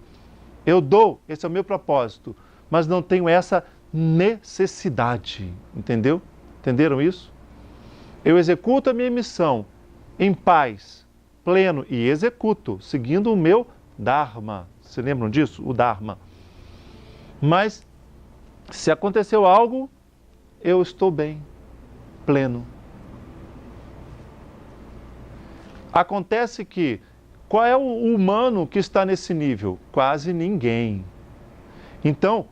Eu dou, esse é o meu propósito, mas não tenho essa necessidade, entendeu? Entenderam isso? Eu executo a minha missão em paz, pleno, e executo, seguindo o meu Dharma. Se lembram disso? O Dharma. Mas, se aconteceu algo, eu estou bem, pleno. Acontece que, qual é o humano que está nesse nível? Quase ninguém. Então,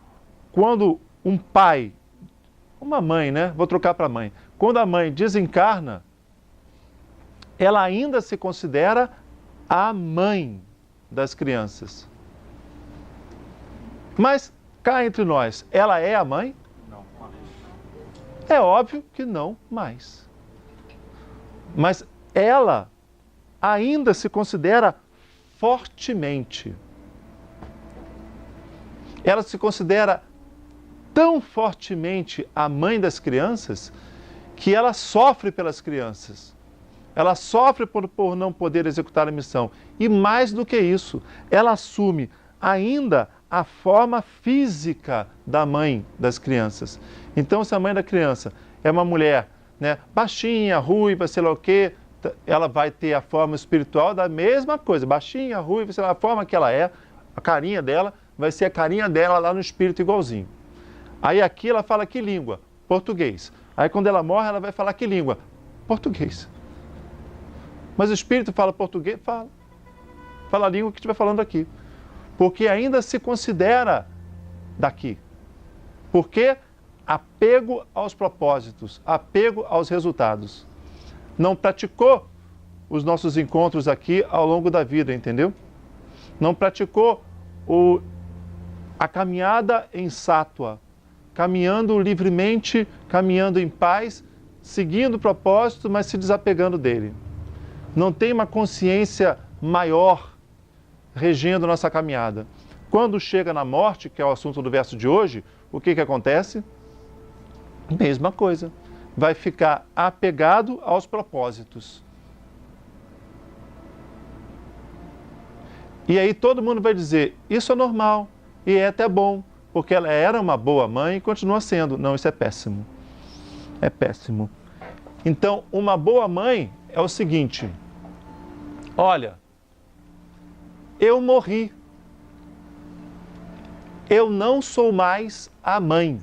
quando um pai, uma mãe, né? Vou trocar para mãe. Quando a mãe desencarna, ela ainda se considera a mãe das crianças. Mas, cá entre nós, ela é a mãe? Não. É óbvio que não mais. Mas ela ainda se considera fortemente. Ela se considera tão fortemente a mãe das crianças que ela sofre pelas crianças. Ela sofre por não poder executar a missão. E mais do que isso, ela assume ainda a forma física da mãe das crianças. Então, se a mãe da criança é uma mulher, né, baixinha, ruiva, sei lá o quê, ela vai ter a forma espiritual da mesma coisa. Baixinha, ruiva, sei lá, a forma que ela é, a carinha dela, vai ser a carinha dela lá no espírito igualzinho. Aí aqui ela fala que língua? Português. Aí quando ela morre, ela vai falar que língua? Português. Mas o espírito fala português? Fala. Fala a língua que estiver falando aqui. Porque ainda se considera daqui. Porque apego aos propósitos, apego aos resultados. Não praticou os nossos encontros aqui ao longo da vida, entendeu? Não praticou a caminhada em Sátua, caminhando livremente, caminhando em paz, seguindo o propósito, mas se desapegando dele. Não tem uma consciência maior regendo nossa caminhada. Quando chega na morte, que é o assunto do verso de hoje, o que acontece? Mesma coisa. Vai ficar apegado aos propósitos. E aí todo mundo vai dizer, isso é normal, e é até bom, porque ela era uma boa mãe e continua sendo. Não, isso é péssimo. É péssimo. Então, uma boa mãe é o seguinte, olha, eu morri. Eu não sou mais a mãe.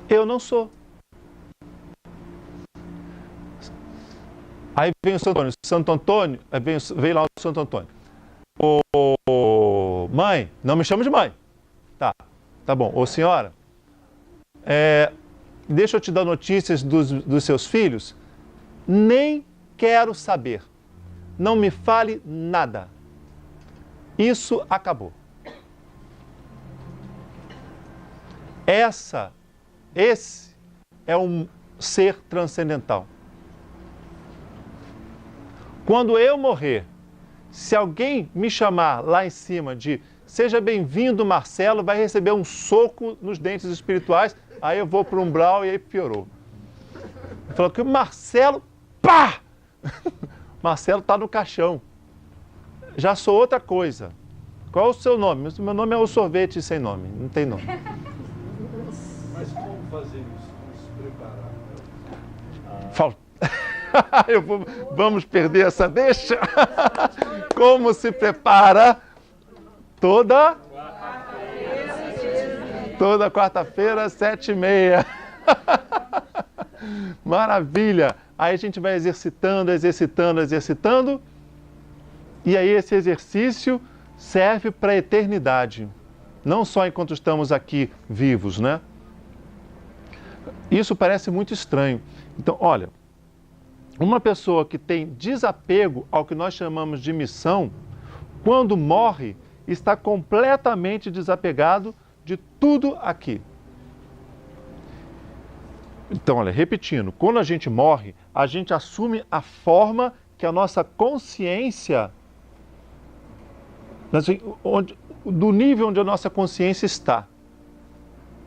Eu não sou. Aí vem o Santo Antônio, vem lá o Santo Antônio. Mãe, não me chama de mãe. Tá bom. Ô senhora, deixa eu te dar notícias dos seus filhos. Nem quero saber. Não me fale nada. Isso acabou. Esse é um ser transcendental. Quando eu morrer, se alguém me chamar lá em cima de seja bem-vindo, Marcelo, vai receber um soco nos dentes espirituais, aí eu vou para o umbral e aí piorou. Ele falou que o Marcelo, pá! Marcelo está no caixão. Já sou outra coisa. Qual é o seu nome? Meu nome é o sorvete sem nome, não tem nome. Mas como fazer isso? Como se preparar? Fala. Vamos perder essa deixa? Como se prepara toda quarta-feira, 7h30. Maravilha! Aí a gente vai exercitando, e aí esse exercício serve para a eternidade, não só enquanto estamos aqui vivos, né? Isso parece muito estranho. Então, olha, uma pessoa que tem desapego ao que nós chamamos de missão, quando morre, está completamente desapegado de tudo aqui. Então, olha, repetindo, quando a gente morre, a gente assume a forma que a nossa consciência, do nível onde a nossa consciência está.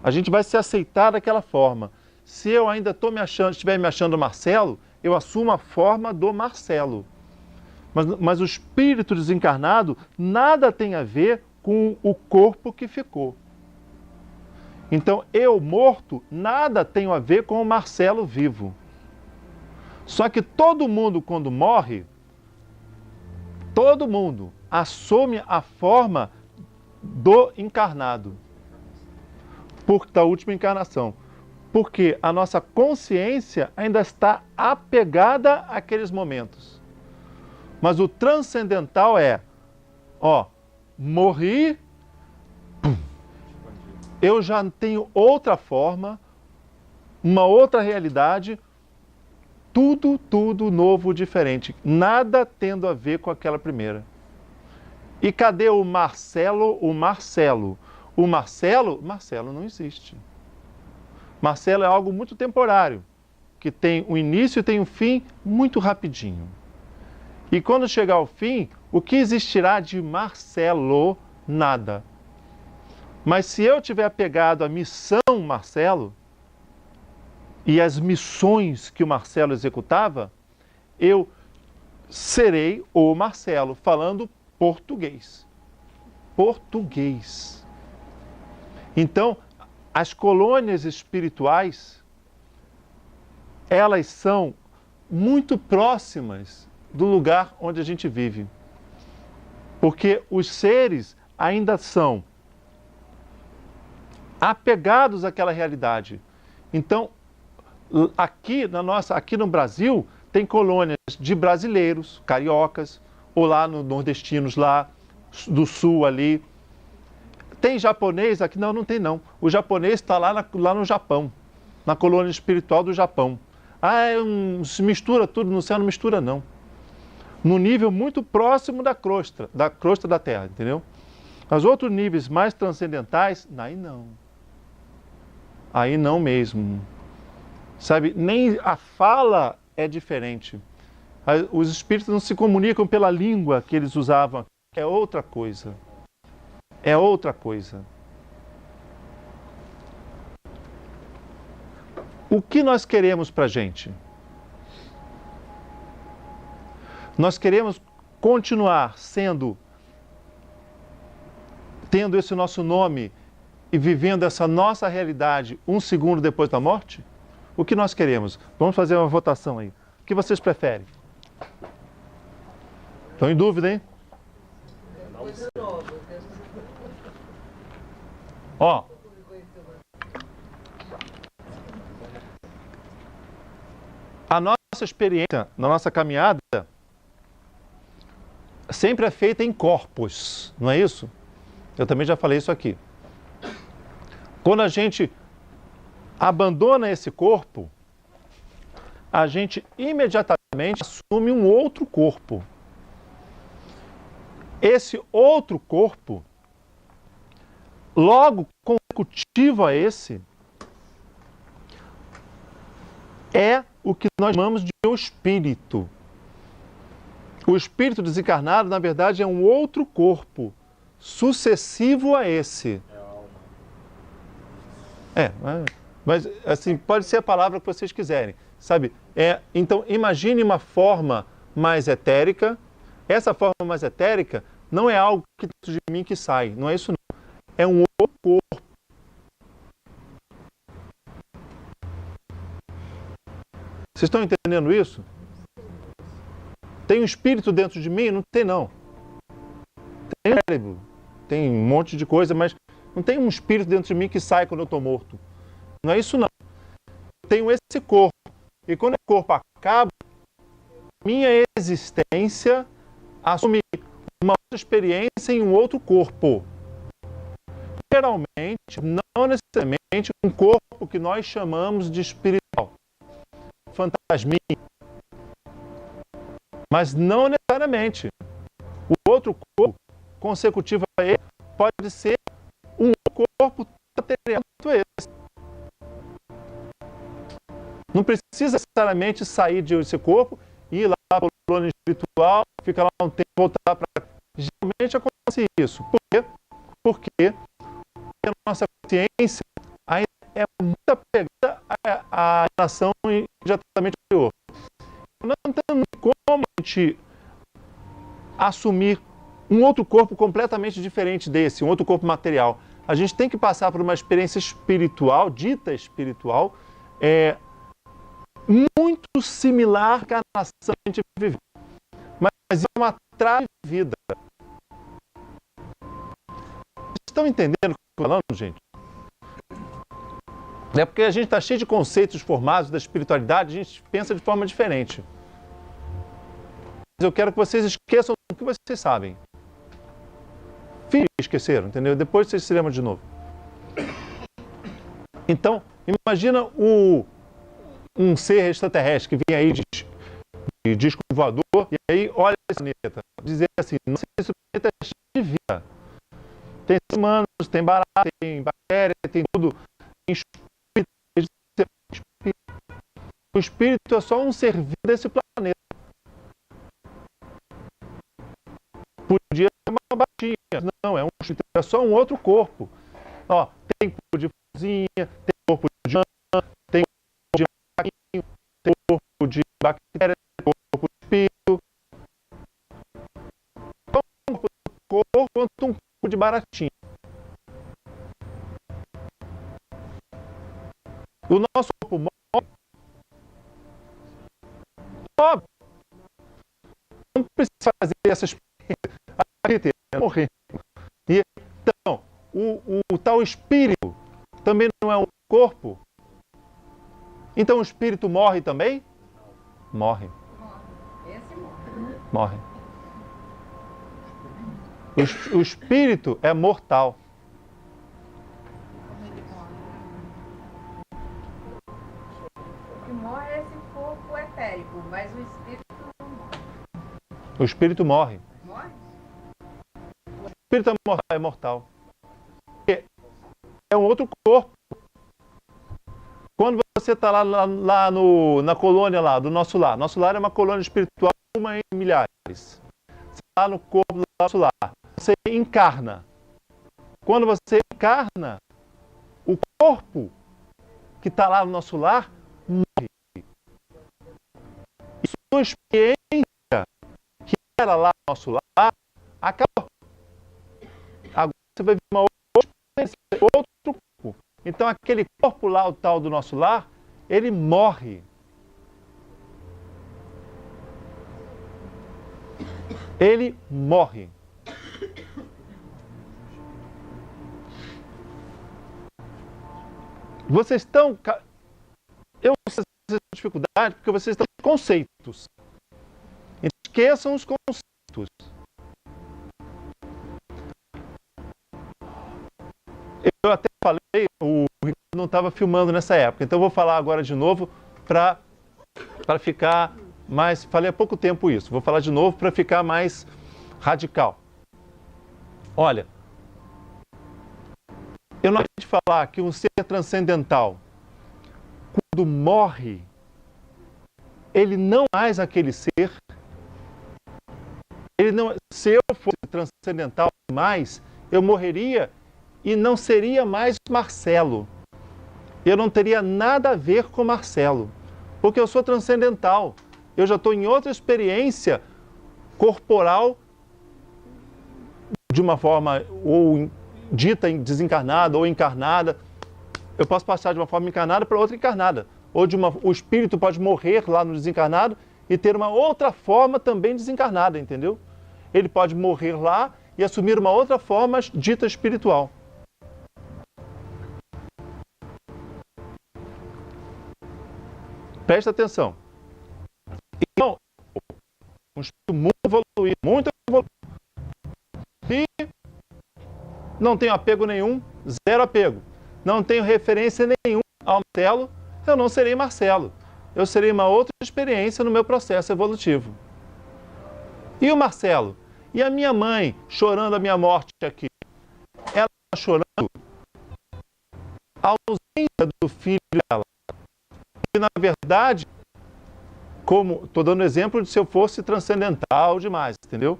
A gente vai se aceitar daquela forma. Se eu ainda estiver me achando Marcelo, eu assumo a forma do Marcelo. Mas o espírito desencarnado nada tem a ver com o corpo que ficou. Então, eu morto, nada tem a ver com o Marcelo vivo. Só que todo mundo, quando morre, todo mundo assume a forma do encarnado, da última encarnação. Porque a nossa consciência ainda está apegada àqueles momentos. Mas o transcendental é, morri, eu já tenho outra forma, uma outra realidade, tudo novo, diferente. Nada tendo a ver com aquela primeira. E cadê o Marcelo? O Marcelo não existe. Marcelo é algo muito temporário, que tem um início e tem um fim muito rapidinho. E quando chegar ao fim, o que existirá de Marcelo? Nada. Mas se eu tiver apegado à missão Marcelo e às missões que o Marcelo executava, eu serei o Marcelo, falando português. Português. Então, as colônias espirituais, elas são muito próximas do lugar onde a gente vive. Porque os seres ainda são apegados àquela realidade. Então, aqui no Brasil, tem colônias de brasileiros, cariocas, ou lá no nordestinos, lá do sul ali. Tem japonês aqui? Não tem não. O japonês está lá no Japão, na colônia espiritual do Japão. Se mistura tudo, no céu não mistura não. No nível muito próximo da crosta da Terra, entendeu? Os outros níveis mais transcendentais, aí não. Aí não mesmo. Sabe, nem a fala é diferente. Os espíritos não se comunicam pela língua que eles usavam. É outra coisa. É outra coisa. O que nós queremos para a gente? Nós queremos continuar tendo esse nosso nome e vivendo essa nossa realidade um segundo depois da morte? O que nós queremos? Vamos fazer uma votação aí. O que vocês preferem? Estão em dúvida, hein? Ó. A nossa experiência, na nossa caminhada, sempre é feita em corpos, não é isso? Eu também já falei isso aqui. Quando a gente abandona esse corpo, a gente imediatamente assume um outro corpo. Esse outro corpo, logo consecutivo a esse, é o que nós chamamos de o espírito. O espírito desencarnado, na verdade, é um outro corpo, sucessivo a esse. Mas assim, pode ser a palavra que vocês quiserem, sabe? Então, imagine uma forma mais etérica. Essa forma mais etérica não é algo que dentro de mim que sai, não é isso não. É um outro corpo. Vocês estão entendendo isso? Tem um espírito dentro de mim? Não tem, não. Tem um cérebro, tem um monte de coisa, mas não tem um espírito dentro de mim que sai quando eu estou morto. Não é isso, não. Eu tenho esse corpo. E quando o corpo acaba, minha existência assume uma outra experiência em um outro corpo. Geralmente, não necessariamente um corpo que nós chamamos de espiritual. Fantasminha. Mas não necessariamente. O outro corpo consecutivo a ele pode ser um corpo material quanto esse. Não precisa necessariamente sair desse corpo e ir lá para o plano espiritual, ficar lá um tempo e voltar para cá. Geralmente acontece isso. Por quê? Porque a nossa consciência ainda é muito apegada à nação imediatamente anterior. Não tem como a gente assumir um outro corpo completamente diferente desse, um outro corpo material. A gente tem que passar por uma experiência espiritual, dita espiritual, muito similar à nação que a gente vive. Mas é uma trave de vida. Vocês estão entendendo o que eu estou falando, gente? É porque a gente está cheio de conceitos formados da espiritualidade, a gente pensa de forma diferente. Mas eu quero que vocês esqueçam o que vocês sabem. Esqueceram, entendeu? Depois vocês se lembram de novo. Então, imagina um ser extraterrestre que vem aí de disco voador e aí olha esse planeta. Dizer assim, não sei se o planeta é cheio de vida. Tem humanos, tem barata, tem bactéria, tem tudo. Tem espírito. O espírito é só um ser vivo desse planeta. Podia ser uma batinha. Não, é só um outro corpo. Ó, tem corpo de cozinha, tem corpo de anã, tem corpo de macaquinho, tem corpo de bactéria, tem corpo de espírito. Tão um corpo quanto um corpo de baratinha. O nosso corpo morre. Óbvio. Não precisa fazer essa experiência. Morrer. E, então, o tal espírito também não é um corpo? Então o espírito morre também? Morre. Esse morre. Morre. O espírito é mortal. O que morre é esse corpo etérico, mas o espírito não morre. O espírito morre. Morre? O espírito é mortal. É um outro corpo. Quando você está lá na colônia lá, do nosso lar é uma colônia espiritual, uma em milhares. Você está lá no corpo do nosso lar, você encarna. Quando você encarna, o corpo que está lá no nosso lar morre. E sua experiência, que era lá no nosso lar, acabou. Agora você vai ver uma outra experiência, outro corpo. Então aquele corpo lá, o tal do nosso lar, ele morre. Ele morre. Vocês estão... Eu sei essa dificuldade porque vocês estão com conceitos. Esqueçam os conceitos. Eu até falei, o Ricardo não estava filmando nessa época, então eu vou falar agora de novo para ficar mais... Falei há pouco tempo isso, vou falar de novo para ficar mais radical. Olha, eu não acredito de falar que um ser transcendental, quando morre, ele não é mais aquele ser. Ele não, se eu fosse transcendental mais, eu morreria e não seria mais Marcelo. Eu não teria nada a ver com Marcelo, porque eu sou transcendental. Eu já estou em outra experiência corporal, de uma forma ou dita desencarnada ou encarnada. Eu posso passar de uma forma encarnada para outra encarnada. Ou o espírito pode morrer lá no desencarnado e ter uma outra forma também desencarnada, entendeu? Ele pode morrer lá e assumir uma outra forma dita espiritual. Presta atenção. Então, um espírito muito evoluído, e não tenho apego nenhum, zero apego. Não tenho referência nenhuma ao Marcelo, eu não serei Marcelo. Eu serei uma outra experiência no meu processo evolutivo. E o Marcelo? E a minha mãe chorando a minha morte aqui? Ela está chorando a ausência do filho dela. E, na verdade, como estou dando exemplo de se eu fosse transcendental demais, entendeu?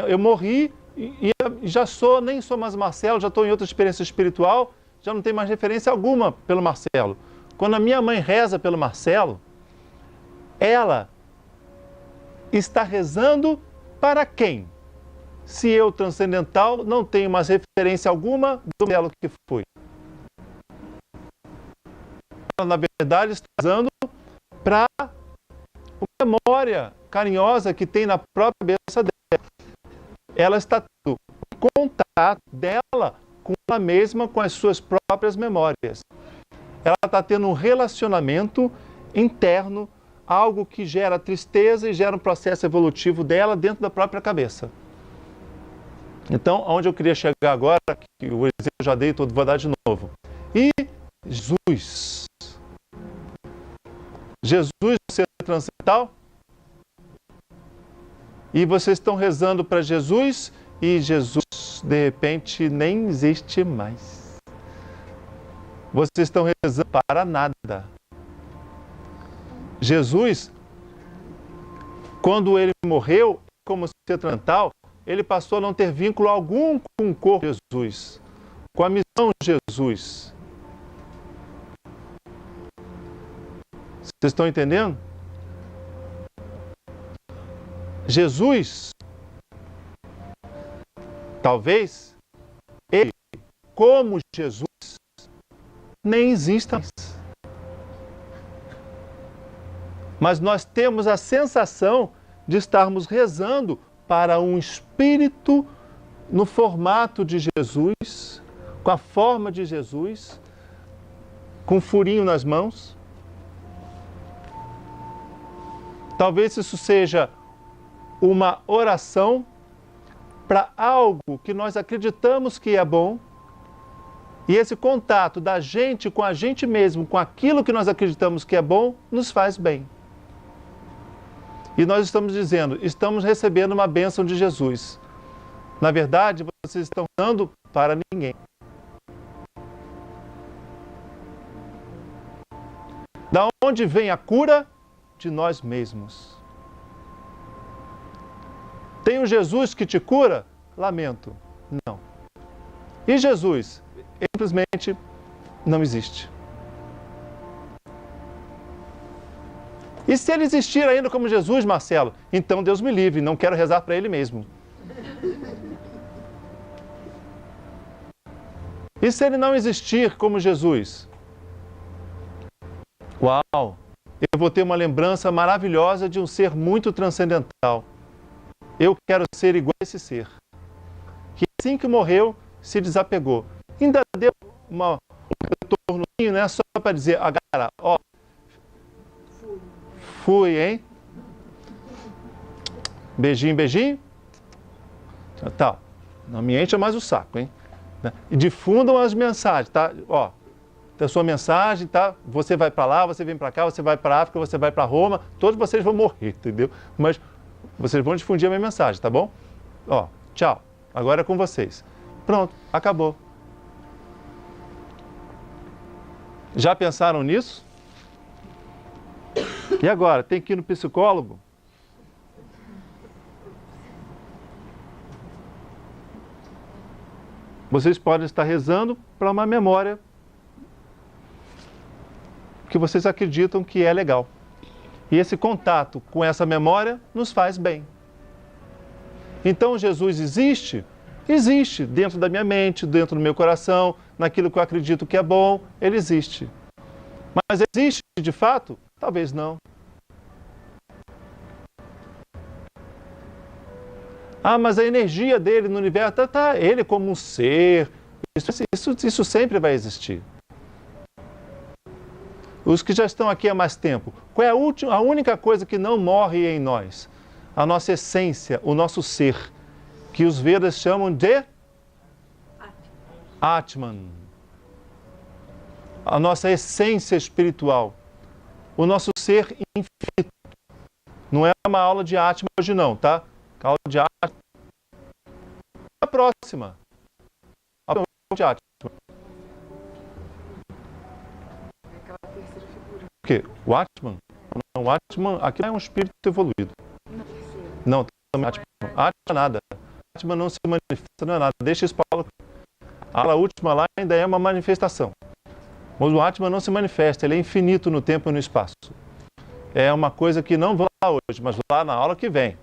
Eu morri e já nem sou mais Marcelo, já estou em outra experiência espiritual, já não tenho mais referência alguma pelo Marcelo. Quando a minha mãe reza pelo Marcelo, ela está rezando para quem? Se eu, transcendental, não tenho mais referência alguma do Marcelo que fui. Ela, na verdade, está rezando para a memória carinhosa que tem na própria cabeça dela. Ela está tendo contato dela com ela mesma, com as suas próprias memórias. Ela está tendo um relacionamento interno, algo que gera tristeza e gera um processo evolutivo dela dentro da própria cabeça. Então, onde eu queria chegar agora, que o exemplo eu já dei, vou dar de novo. E Jesus. Jesus, ser transcendental? E vocês estão rezando para Jesus e Jesus, de repente, nem existe mais. Vocês estão rezando para nada. Jesus, quando ele morreu, como ser transcendental, ele passou a não ter vínculo algum com o corpo de Jesus, com a missão de Jesus. Vocês estão entendendo? Jesus, talvez, ele, como Jesus, nem exista mais. Mas nós temos a sensação de estarmos rezando para um espírito no formato de Jesus, com a forma de Jesus, com um furinho nas mãos. Talvez isso seja uma oração para algo que nós acreditamos que é bom, e esse contato da gente com a gente mesmo, com aquilo que nós acreditamos que é bom, nos faz bem. E nós estamos dizendo, estamos recebendo uma bênção de Jesus. Na verdade, vocês estão dando para ninguém. Da onde vem a cura? De nós mesmos. Tem um Jesus que te cura? Lamento. Não. E Jesus? Simplesmente não existe. E se ele existir ainda como Jesus, Marcelo? Então Deus me livre, não quero rezar para ele mesmo. E se ele não existir como Jesus? Uau! Eu vou ter uma lembrança maravilhosa de um ser muito transcendental. Eu quero ser igual a esse ser. Que assim que morreu, se desapegou. Ainda deu um retornozinho, né? Só para dizer, galera, ó, fui, hein? Beijinho, beijinho. Tá. Não me encha mais o saco, hein? E difundam as mensagens, tá? Ó, a sua mensagem, tá? Você vai para lá, você vem para cá, você vai para a África, você vai para Roma, todos vocês vão morrer, entendeu? Mas vocês vão difundir a minha mensagem, tá bom? Ó, tchau. Agora é com vocês. Pronto, acabou. Já pensaram nisso? E agora, tem que ir no psicólogo? Vocês podem estar rezando para uma memória que vocês acreditam que é legal. E esse contato com essa memória nos faz bem. Então Jesus existe? Existe dentro da minha mente, dentro do meu coração, naquilo que eu acredito que é bom, ele existe. Mas existe de fato? Talvez não. Ah, mas a energia dele no universo, tá, ele como um ser, isso sempre vai existir. Os que já estão aqui há mais tempo, qual é a única coisa que não morre em nós? A nossa essência, o nosso ser, que os Vedas chamam de Atman. A nossa essência espiritual, o nosso ser infinito. Não é uma aula de Atman hoje não, tá? A aula de Atman. A próxima. A aula de Atman. O quê? O Atman? Não, o Atman aqui é um espírito evoluído. Não, também Atman. Atman nada. Atman não se manifesta, não é nada. Deixa isso para a aula última lá ainda é uma manifestação. Mas o Atman não se manifesta, ele é infinito no tempo e no espaço. É uma coisa que não vou lá hoje, mas lá na aula que vem.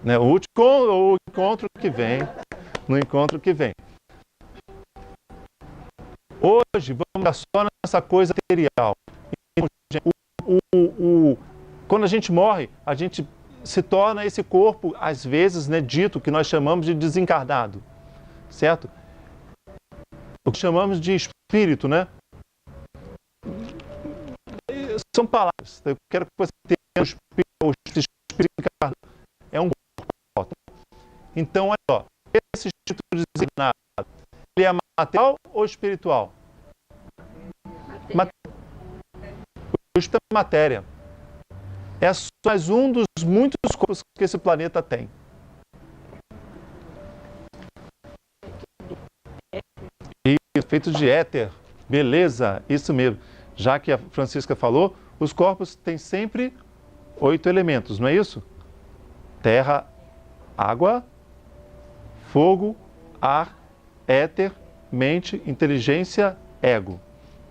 Né? O encontro que vem. No encontro que vem. Hoje vamos ficar só nessa coisa material. Quando a gente morre, a gente se torna esse corpo, às vezes, né, dito, que nós chamamos de desencarnado. Certo? O que chamamos de espírito, né? São palavras. Eu quero que você tenha o espírito encarnado. É um corpo. Então, olha só. Esse espírito desencarnado, ele é material ou espiritual? O espírito é matéria. É só mais um dos muitos corpos que esse planeta tem. E feito de éter. Beleza, isso mesmo. Já que a Francisca falou, os corpos têm sempre 8 elementos, não é isso? Terra, água, fogo, ar, éter, mente, inteligência, ego.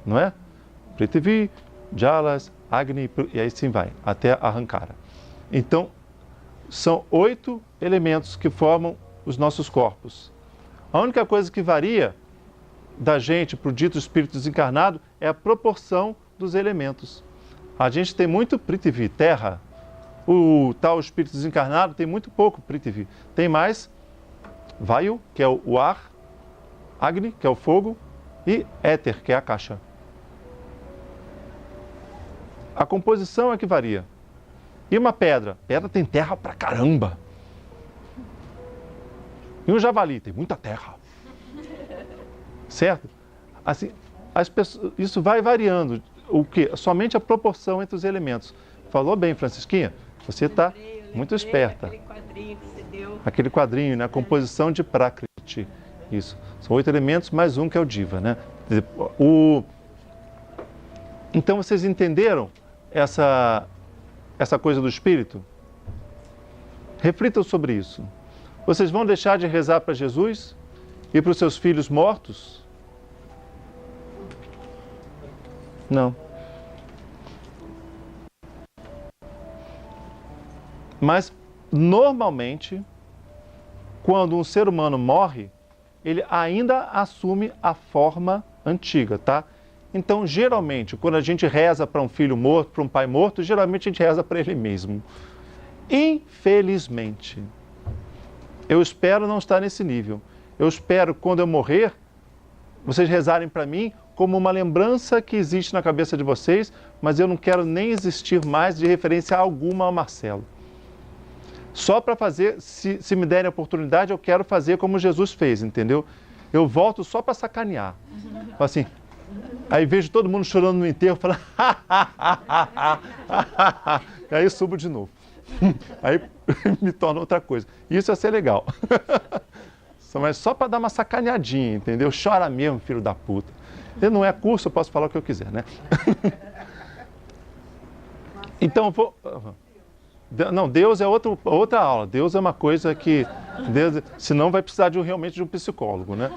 Não é? Prithvi, Jalas, Agni, e aí sim vai, até Ahankara. Então, são 8 elementos que formam os nossos corpos. A única coisa que varia da gente para o dito espírito desencarnado é a proporção dos elementos. A gente tem muito Prithvi, terra. O tal espírito desencarnado tem muito pouco Prithvi. Tem mais Vayu, que é o ar, Agni, que é o fogo, e éter, que é a caixa. A composição é que varia. E uma pedra? Pedra tem terra pra caramba. E um javali tem muita terra. Certo? Assim, as pessoas, isso vai variando. O quê? Somente a proporção entre os elementos. Falou bem, Francisquinha? Você está muito esperta. Aquele quadrinho que você deu. Aquele quadrinho, né? A composição de Prakriti. Isso. São 8 elementos mais um que é o Diva, né? Então vocês entenderam essa coisa do Espírito? Reflitam sobre isso. Vocês vão deixar de rezar para Jesus e para os seus filhos mortos? Não. Mas, normalmente, quando um ser humano morre, ele ainda assume a forma antiga, tá? Então, geralmente, quando a gente reza para um filho morto, para um pai morto, geralmente a gente reza para ele mesmo. Infelizmente, eu espero não estar nesse nível. Eu espero, quando eu morrer, vocês rezarem para mim como uma lembrança que existe na cabeça de vocês, mas eu não quero nem existir mais de referência alguma ao Marcelo. Só para fazer, se me derem a oportunidade, eu quero fazer como Jesus fez, entendeu? Eu volto só para sacanear. Assim, aí vejo todo mundo chorando no enterro, falando... E aí subo de novo. Aí me torna outra coisa. Isso ia ser legal. Mas só para dar uma sacaneadinha, entendeu? Chora mesmo, filho da puta. Se não é curso, eu posso falar o que eu quiser, né? Então, eu vou... Não, Deus é outra aula. Deus é uma coisa que... Deus, senão vai precisar realmente de um psicólogo, né?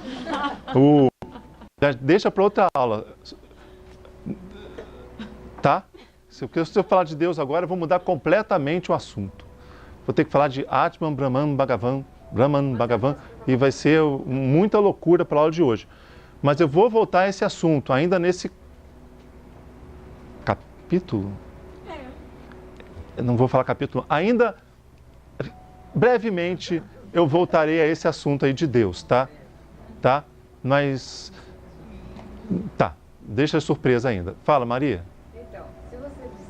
Deixa para outra aula. Tá? Se eu falar de Deus agora, eu vou mudar completamente o assunto. Vou ter que falar de Atman, Brahman, Bhagavan, e vai ser muita loucura para a aula de hoje. Mas eu vou voltar a esse assunto, ainda nesse capítulo. Eu não vou falar capítulo, ainda brevemente eu voltarei a esse assunto aí de Deus, tá? Tá? Mas, tá, deixa a surpresa ainda. Fala, Maria. Então, se você diz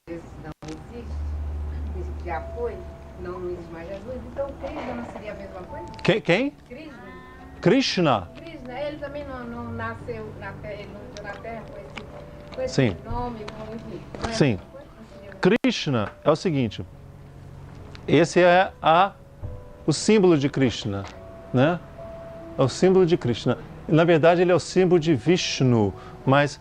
que Jesus não existe, que já foi, não existe mais Jesus, então Krishna não seria a mesma coisa? Quem? Krishna. Krishna. Ele também não nasceu na Terra, ele não nasceu na Terra com esse Sim. nome, enfim. Não é Sim. a mesma coisa? Krishna é o seguinte, esse é o símbolo de Krishna, né? É o símbolo de Krishna. Na verdade, ele é o símbolo de Vishnu, mas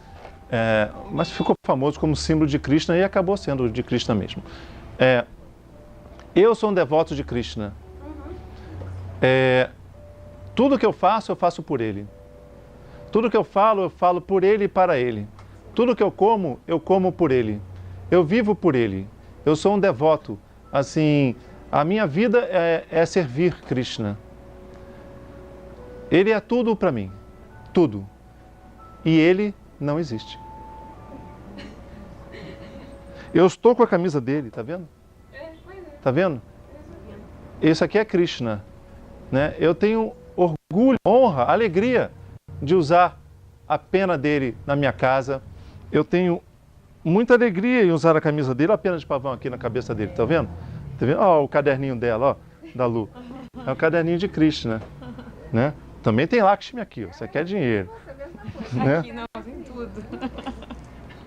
ficou famoso como símbolo de Krishna e acabou sendo de Krishna mesmo. Eu sou um devoto de Krishna. Tudo que eu faço por ele. Tudo que eu falo por ele e para ele. Tudo que eu como por ele. Eu vivo por ele. Eu sou um devoto. Assim, a minha vida é servir Krishna. Ele é tudo para mim. Tudo. E ele não existe. Eu estou com a camisa dele, tá vendo? Tá vendo? Isso aqui é Krishna, né? Eu tenho orgulho, honra, alegria de usar a pena dele na minha casa. Eu tenho muita alegria em usar a camisa dele, a pena de pavão aqui na cabeça dele, tá vendo? Tá vendo? Ó, o caderninho dela, ó, da Lu. É o caderninho de Krishna, né? Também tem Lakshmi aqui, ó. Isso aqui é dinheiro. Né? Aqui não, tem tudo.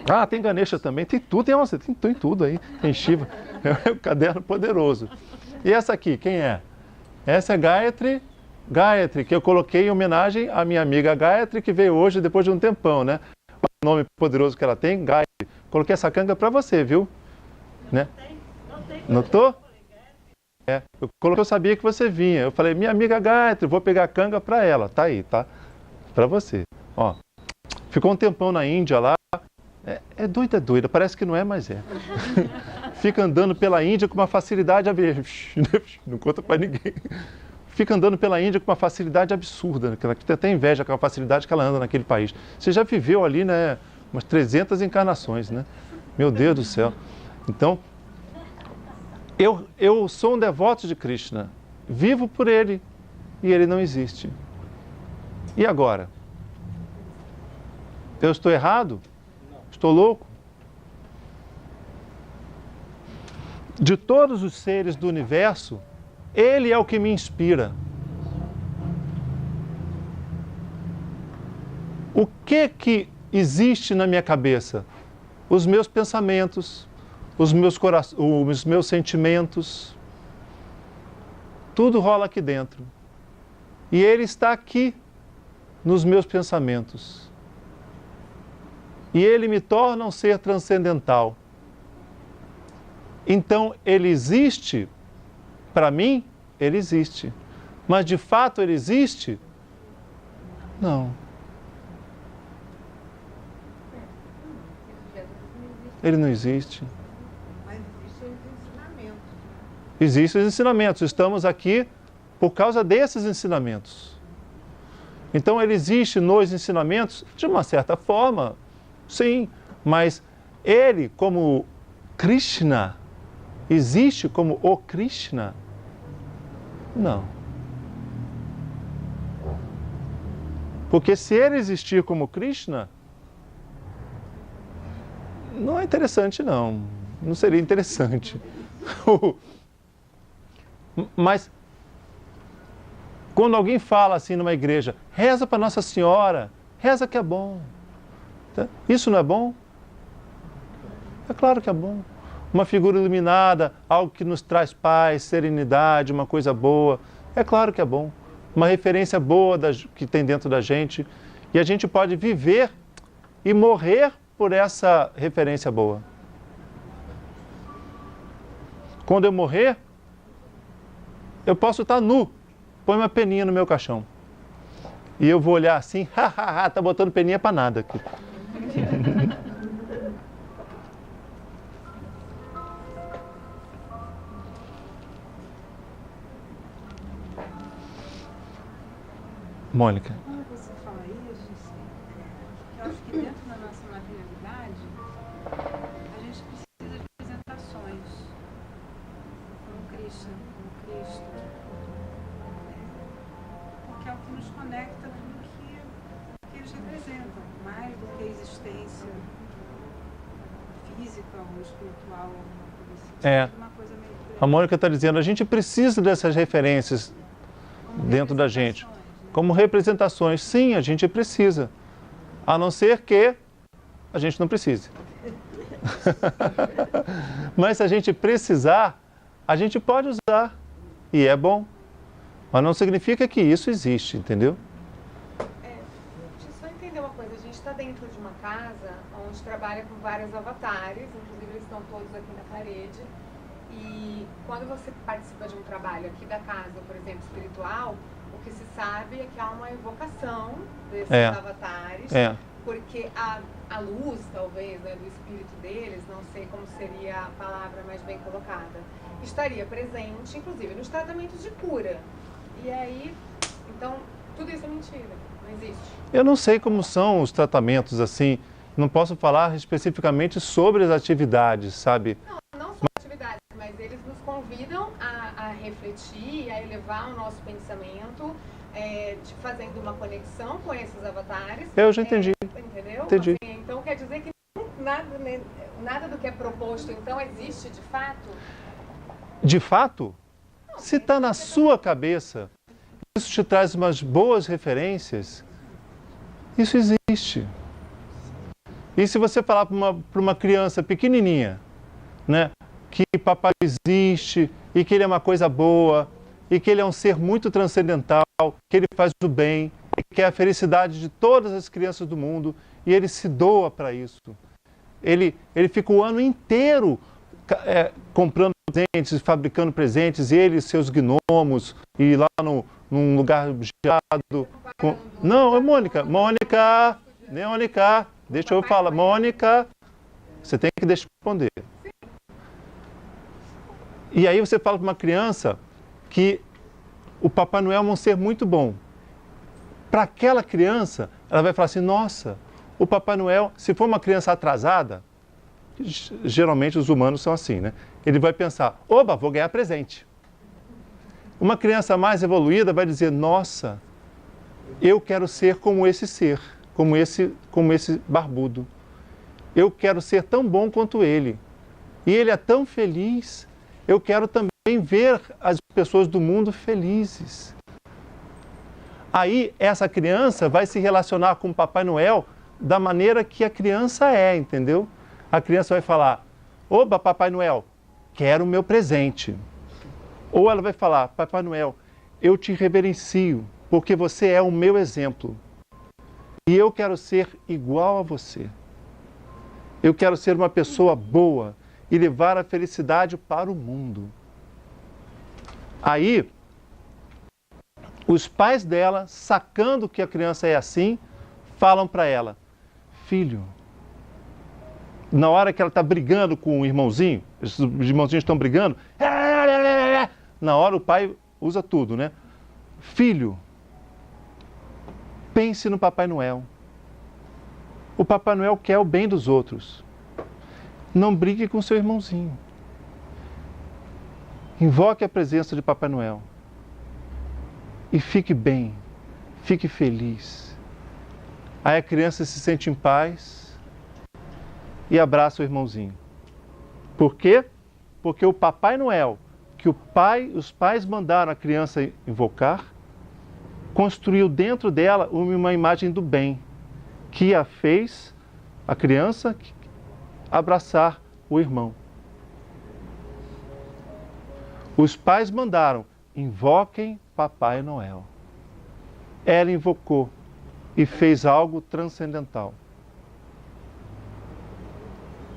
Ah, tem Ganesha também, tem tudo, tem tudo aí. Tem Shiva, é o caderno poderoso. E essa aqui, quem é? Essa é Gayatri, que eu coloquei em homenagem à minha amiga Gayatri, que veio hoje depois de um tempão, né? O nome poderoso que ela tem, Gayatri. Coloquei essa canga para você, viu? Né? Notou? Eu coloquei, eu sabia que você vinha. Eu falei, minha amiga Gayatri, vou pegar a canga para ela. Tá aí, tá? Para você. Ó, ficou um tempão na Índia lá. É doida, parece que não é, mas é. Fica andando pela Índia com uma facilidade... Não conta para ninguém. Fica andando pela Índia com uma facilidade absurda. Ela tem até inveja com a facilidade que ela anda naquele país. Você já viveu ali, né? Umas 300 encarnações, né? Meu Deus do céu. Então, eu sou um devoto de Krishna. Vivo por ele. E ele não existe. E agora? Eu estou errado? Estou louco? De todos os seres do universo, ele é o que me inspira. O que existe na minha cabeça? Os meus pensamentos, os meus sentimentos. Tudo rola aqui dentro. E ele está aqui nos meus pensamentos. e ele me torna um ser transcendental. Então, ele existe, para mim, ele existe. Mas, de fato, ele existe? Não. Ele não existe. Mas existem os ensinamentos. Existem os ensinamentos. Estamos aqui por causa desses ensinamentos. Então, ele existe nos ensinamentos, de uma certa forma, sim. Mas ele, como Krishna, existe como o Krishna? Não. Porque se ele existir como Krishna, não é interessante, não. Não seria interessante. Mas, quando alguém fala assim numa igreja, reza para Nossa Senhora, reza que é bom. Isso não é bom? É claro que é bom. Uma figura iluminada, algo que nos traz paz, serenidade, uma coisa boa. É claro que é bom. Uma referência boa que tem dentro da gente. E a gente pode viver e morrer por essa referência boa. Quando eu morrer, eu posso estar nu. Põe uma peninha no meu caixão. E eu vou olhar assim, hahaha, tá botando peninha para nada aqui. Mônica. Quando você fala isso, eu acho que dentro da nossa materialidade, a gente precisa de apresentações, como Krishna, como Cristo, porque é o que nos conecta com o que eles representam, mais do que a existência física ou espiritual, alguma coisa assim. Uma coisa meio A Mônica está dizendo, a gente precisa dessas referências dentro da gente. Como representações, sim, a gente precisa. A não ser que a gente não precise. Mas se a gente precisar, a gente pode usar. E é bom. Mas não significa que isso existe, entendeu? Deixa eu só entender uma coisa. A gente está dentro de uma casa onde trabalha com vários avatares, inclusive eles estão todos aqui na parede. E quando você participa de um trabalho aqui da casa, por exemplo, espiritual, o que se sabe é que há uma evocação desses avatares, porque a luz, talvez, né, do espírito deles, não sei como seria a palavra mais bem colocada, estaria presente, inclusive, nos tratamentos de cura. E aí, então, tudo isso é mentira, não existe. Eu não sei como são os tratamentos, assim, não posso falar especificamente sobre as atividades, sabe? Não só atividades, mas eles nos convidam a refletir, a elevar o nosso pensamento, fazendo uma conexão com esses avatares. Eu já entendi. Entendeu? Entendi. Assim, então quer dizer que nada do que é proposto, então, existe de fato? De fato? Se está na sua cabeça, isso te traz umas boas referências, isso existe. E se você falar para uma criança pequenininha, né, que papai existe e que ele é uma coisa boa e que ele é um ser muito transcendental, que ele faz o bem, que é a felicidade de todas as crianças do mundo e ele se doa para isso. Ele fica o ano inteiro comprando presentes, fabricando presentes, ele e seus gnomos, e lá num lugar gelado. Não, é Mônica, deixa eu falar. Mônica, você tem que deixar eu responder. E aí você fala para uma criança que o Papai Noel é um ser muito bom. Para aquela criança, ela vai falar assim, nossa, o Papai Noel, se for uma criança atrasada, geralmente os humanos são assim, né? Ele vai pensar, oba, vou ganhar presente. Uma criança mais evoluída vai dizer, nossa, eu quero ser como esse ser, como esse barbudo. Eu quero ser tão bom quanto ele. E ele é tão feliz. Eu quero também ver as pessoas do mundo felizes. Aí, essa criança vai se relacionar com o Papai Noel da maneira que a criança é, entendeu? A criança vai falar, oba, Papai Noel, quero o meu presente. Ou ela vai falar, Papai Noel, eu te reverencio, porque você é o meu exemplo. E eu quero ser igual a você. Eu quero ser uma pessoa boa e levar a felicidade para o mundo. Aí, os pais dela, sacando que a criança é assim, falam para ela: filho, na hora que ela está brigando com o irmãozinho, os irmãozinhos estão brigando, na hora o pai usa tudo, né? Filho, pense no Papai Noel. O Papai Noel quer o bem dos outros. Não brigue com seu irmãozinho. Invoque a presença de Papai Noel. E fique bem, fique feliz. Aí a criança se sente em paz e abraça o irmãozinho. Por quê? Porque o Papai Noel, que os pais mandaram a criança invocar, construiu dentro dela uma imagem do bem, que a fez, a criança, abraçar o irmão. Os pais mandaram: invoquem Papai Noel. Ela invocou e fez algo transcendental.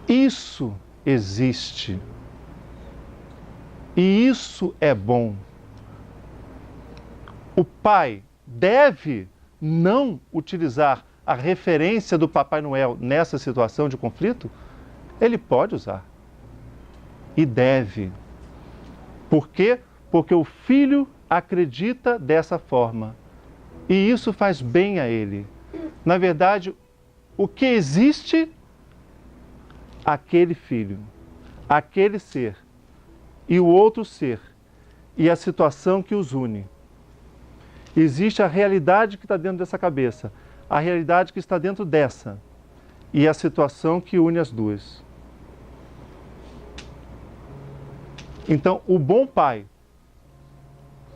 Isso existe. E isso é bom. O pai deve não utilizar a referência do Papai Noel nessa situação de conflito? Ele pode usar. E deve. Por quê? Porque o filho acredita dessa forma. E isso faz bem a ele. Na verdade, o que existe? Aquele filho, aquele ser, e o outro ser, e a situação que os une. Existe a realidade que está dentro dessa cabeça, a realidade que está dentro dessa, e a situação que une as duas. Então, o bom pai,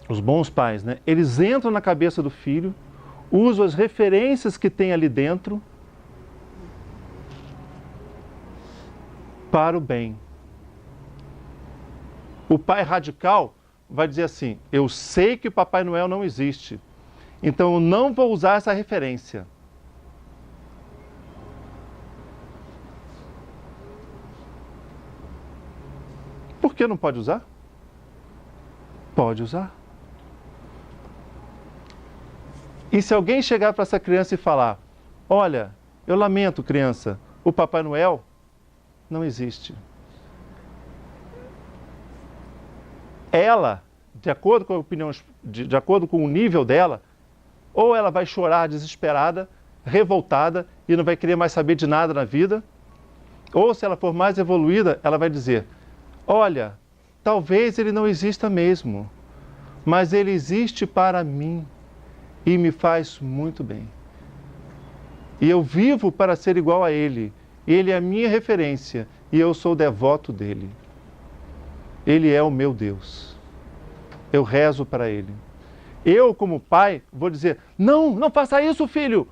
os bons pais, né, eles entram na cabeça do filho, usam as referências que tem ali dentro para o bem. O pai radical vai dizer assim: eu sei que o Papai Noel não existe, então eu não vou usar essa referência. Por que não pode usar? Pode usar. E se alguém chegar para essa criança e falar: olha, eu lamento, criança, o Papai Noel não existe. Ela, de acordo com a opinião, de acordo com o nível dela, ou ela vai chorar desesperada, revoltada e não vai querer mais saber de nada na vida, ou se ela for mais evoluída, ela vai dizer: olha, talvez ele não exista mesmo, mas ele existe para mim e me faz muito bem. E eu vivo para ser igual a ele. Ele é a minha referência e eu sou devoto dele. Ele é o meu Deus. Eu rezo para ele. Eu, como pai, vou dizer: não, não faça isso, filho.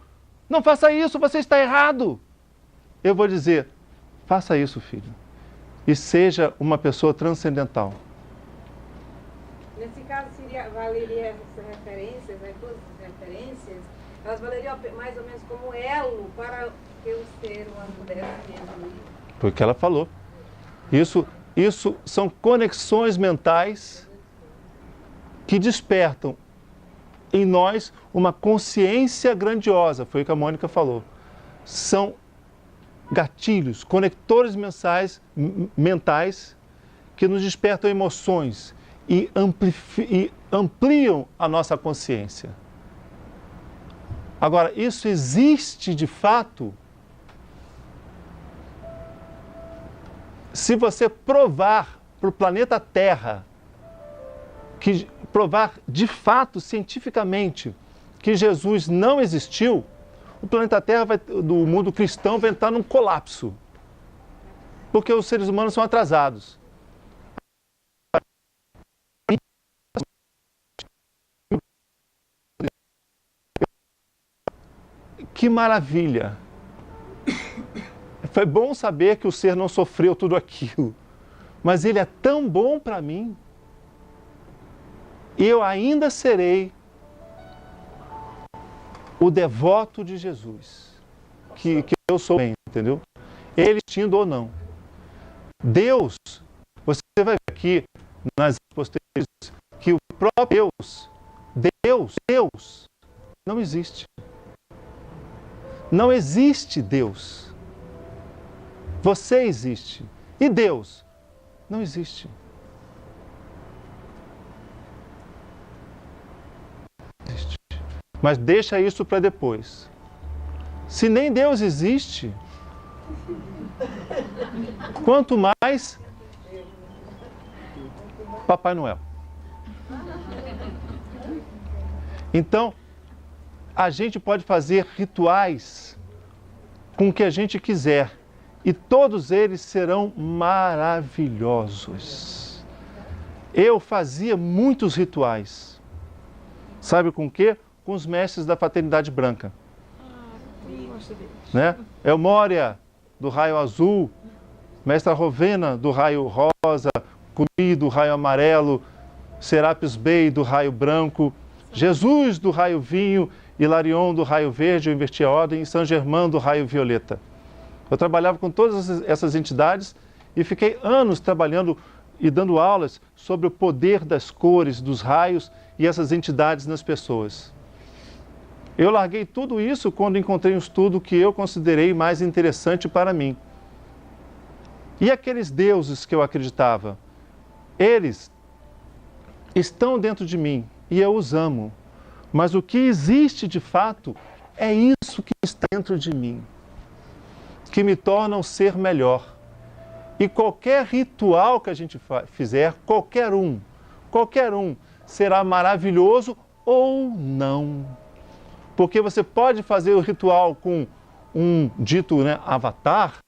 Não faça isso, você está errado. Eu vou dizer: faça isso, filho. E seja uma pessoa transcendental. Nesse caso, valeria essas referências, né, todas as referências, elas valeriam mais ou menos como elo para que o ser humano pudesse evoluir. Foi o que ela falou. Isso são conexões mentais que despertam em nós uma consciência grandiosa. Foi o que a Mônica falou. São gatilhos, conectores mentais que nos despertam emoções e ampliam a nossa consciência. Agora, isso existe de fato se você provar para o planeta Terra, provar de fato, cientificamente, que Jesus não existiu, o planeta Terra do mundo cristão vai entrar num colapso. Porque os seres humanos são atrasados. Que maravilha! Foi bom saber que o ser não sofreu tudo aquilo, mas ele é tão bom para mim, eu ainda serei o devoto de Jesus, que eu sou bem, entendeu? ele existindo ou não. Deus, você vai ver aqui nas posteriores que o próprio Deus, não existe. Não existe Deus. Você existe. E Deus não existe. Mas deixa isso para depois. Se nem Deus existe, quanto mais Papai Noel. Então, a gente pode fazer rituais com o que a gente quiser e todos eles serão maravilhosos. Eu fazia muitos rituais. Sabe com o quê? Com os mestres da Fraternidade Branca. Né? Elmória, do raio azul, Mestra Rovena, do raio rosa, Cuni, do raio amarelo, Serapis Bey, do raio branco, Jesus, do raio vinho, Hilarion, do raio verde, eu inverti a ordem, e São Germain, do raio violeta. Eu trabalhava com todas essas entidades e fiquei anos trabalhando e dando aulas sobre o poder das cores, dos raios e essas entidades nas pessoas. Eu larguei tudo isso quando encontrei um estudo que eu considerei mais interessante para mim. E aqueles deuses que eu acreditava, eles estão dentro de mim e eu os amo. Mas o que existe de fato é isso que está dentro de mim, que me torna um ser melhor. E qualquer ritual que a gente fizer, qualquer um, será maravilhoso ou não. Porque você pode fazer o ritual com um dito, né, avatar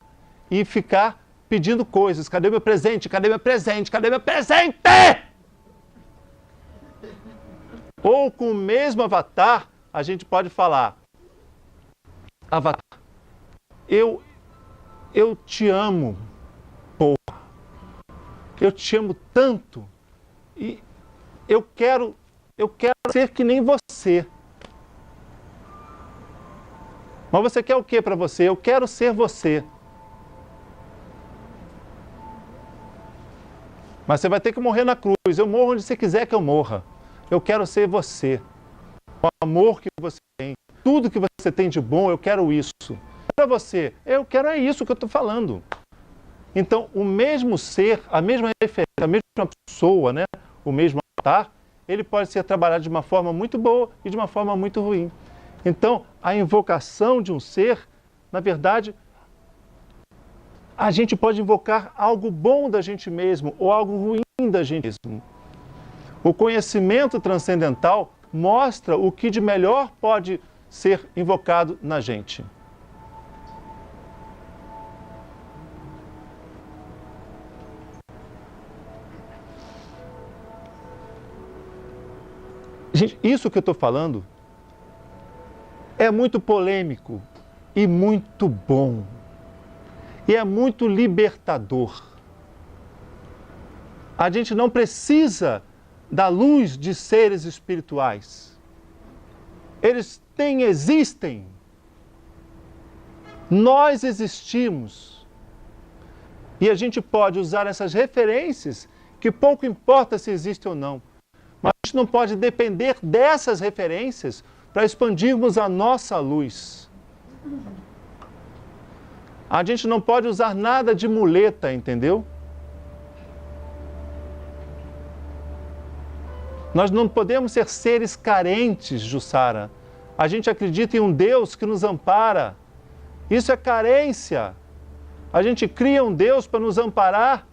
e ficar pedindo coisas. Cadê meu presente? Cadê meu presente? Cadê meu presente? Ou com o mesmo avatar, a gente pode falar: Avatar, eu te amo, porra. Eu te amo tanto e eu quero ser que nem você. Mas você quer o que para você? Eu quero ser você. Mas você vai ter que morrer na cruz. Eu morro onde você quiser que eu morra. Eu quero ser você. O amor que você tem, tudo que você tem de bom, eu quero isso. Para você, eu quero isso que eu estou falando. Então, o mesmo ser, a mesma referência, a mesma pessoa, né? O mesmo avatar, ele pode ser trabalhado de uma forma muito boa e de uma forma muito ruim. Então, a invocação de um ser, na verdade, a gente pode invocar algo bom da gente mesmo ou algo ruim da gente mesmo. O conhecimento transcendental mostra o que de melhor pode ser invocado na gente. Gente, isso que eu estou falando é muito polêmico e muito bom. E é muito libertador. A gente não precisa da luz de seres espirituais. Eles existem. Nós existimos. E a gente pode usar essas referências, que pouco importa se existem ou não. Mas a gente não pode depender dessas referências para expandirmos a nossa luz. A gente não pode usar nada de muleta, entendeu? Nós não podemos ser seres carentes, Jussara. A gente acredita em um Deus que nos ampara. Isso é carência. A gente cria um Deus para nos amparar.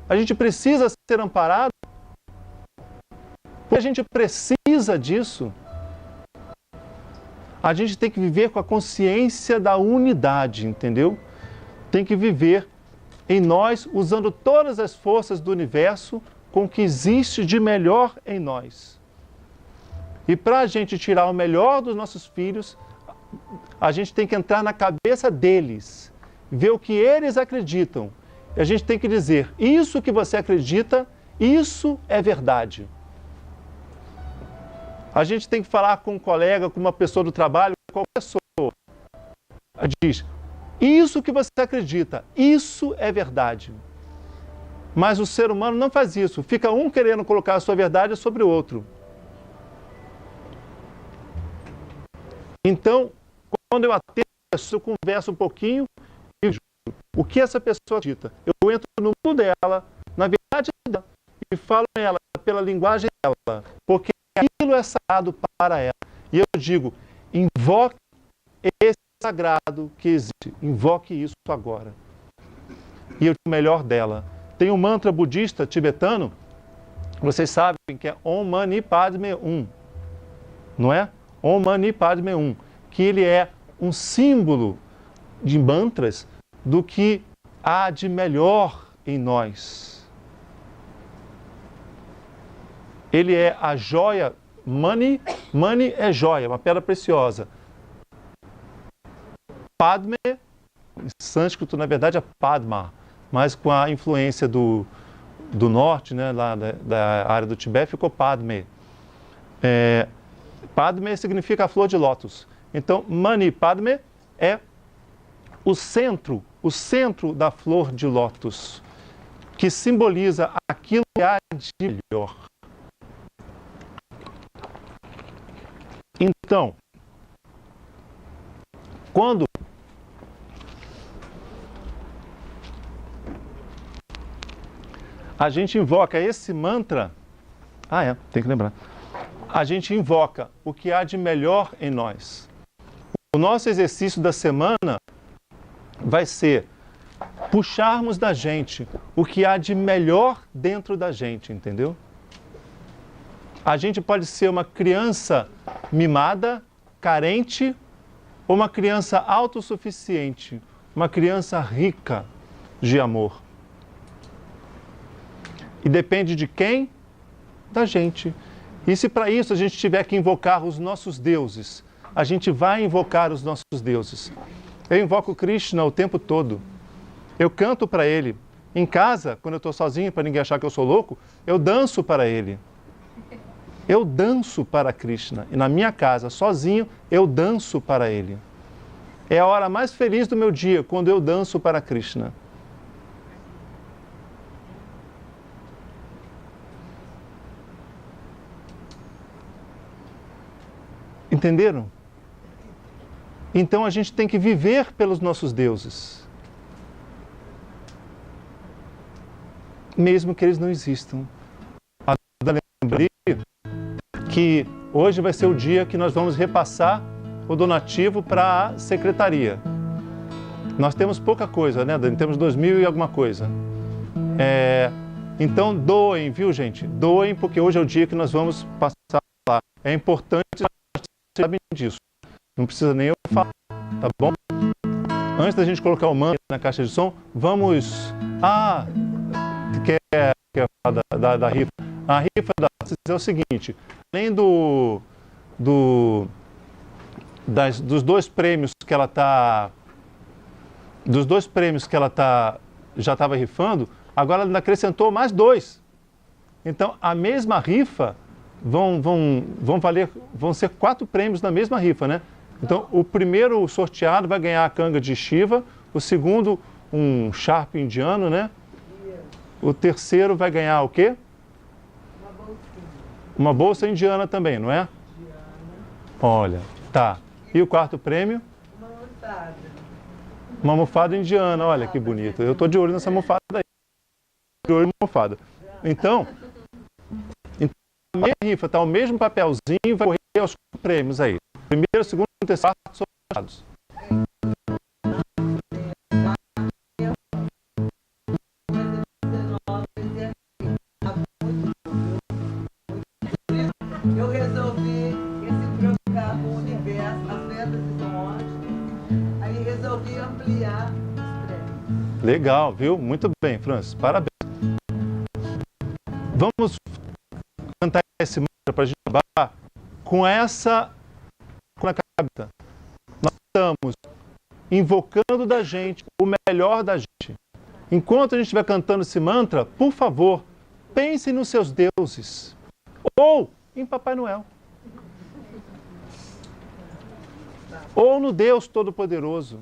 A gente precisa ser amparado. Porque a gente precisa disso. A gente tem que viver com a consciência da unidade, entendeu? Tem que viver em nós, usando todas as forças do universo, com o que existe de melhor em nós. E para a gente tirar o melhor dos nossos filhos, a gente tem que entrar na cabeça deles, ver o que eles acreditam. E a gente tem que dizer: isso que você acredita, isso é verdade. A gente tem que falar com um colega, com uma pessoa do trabalho, qualquer pessoa. Diz: Isso que você acredita, isso é verdade. Mas o ser humano não faz isso. Fica um querendo colocar a sua verdade sobre o outro. Então, quando eu atendo, eu converso um pouquinho e vejo o que essa pessoa acredita. Eu entro no mundo dela, na verdade dela, e falo com ela pela linguagem dela, porque aquilo é sagrado para ela. E eu digo, invoque esse sagrado que existe. Invoque isso agora. E eu digo o melhor dela. Tem um mantra budista tibetano, vocês sabem que é Om Mani Padme Hum. Não é? Om Mani Padme Hum. Que ele é um símbolo de mantras do que há de melhor em nós. Ele é a joia, Mani é joia, uma pedra preciosa. Padme, em sânscrito, na verdade, é Padma, mas com a influência do norte, né, lá da área do Tibete, ficou Padme. Padme significa a flor de lótus. Então, Mani Padme é o centro da flor de lótus, que simboliza aquilo que há de melhor. Então, quando a gente invoca esse mantra, tem que lembrar, a gente invoca o que há de melhor em nós. O nosso exercício da semana vai ser puxarmos da gente o que há de melhor dentro da gente, entendeu? A gente pode ser uma criança mimada, carente, ou uma criança autossuficiente, uma criança rica de amor. E depende de quem? Da gente. E se para isso a gente tiver que invocar os nossos deuses, a gente vai invocar os nossos deuses. Eu invoco Krishna o tempo todo. Eu canto para ele. Em casa, quando eu estou sozinho, para ninguém achar que eu sou louco, eu danço para ele. Eu danço para Krishna. E na minha casa, sozinho, eu danço para ele. É a hora mais feliz do meu dia, quando eu danço para Krishna. Entenderam? Então a gente tem que viver pelos nossos deuses. Mesmo que eles não existam. A lembrei que hoje vai ser o dia que nós vamos repassar o donativo para a secretaria. Nós temos pouca coisa, né, Dani? Temos 2.000 e alguma coisa. Então doem, viu, gente? Doem, porque hoje é o dia que nós vamos passar lá. É importante que vocês saibam disso. Não precisa nem eu falar, tá bom? Antes da gente colocar o mantra na caixa de som, vamos... quer falar da rifa? A rifa é o seguinte, além dos dois prêmios que ela está... já estava rifando, agora ela acrescentou mais 2. Então, a mesma rifa vão ser 4 prêmios na mesma rifa, né? Então, o primeiro sorteado vai ganhar a canga de Shiva, o segundo, um Sharp indiano, né? O terceiro vai ganhar o quê? Uma bolsa indiana também, não é? Olha, tá. E o quarto prêmio? Uma almofada. Uma almofada indiana, olha que bonito. Eu estou de olho nessa almofada aí. De olho na almofada. Então, a minha rifa está o mesmo papelzinho, vai correr aos prêmios aí. Primeiro, segundo, terceiro, quarto, sorteados. Eu resolvi trocar com o universo, as vendas estão ótimas, aí resolvi ampliar os prêmios. Legal, viu? Muito bem, Francis, parabéns. Vamos cantar esse mantra para a gente acabar com a cabeça. Nós estamos invocando da gente o melhor da gente. Enquanto a gente estiver cantando esse mantra, por favor, pensem nos seus deuses. Ou em Papai Noel. Ou no Deus Todo-Poderoso.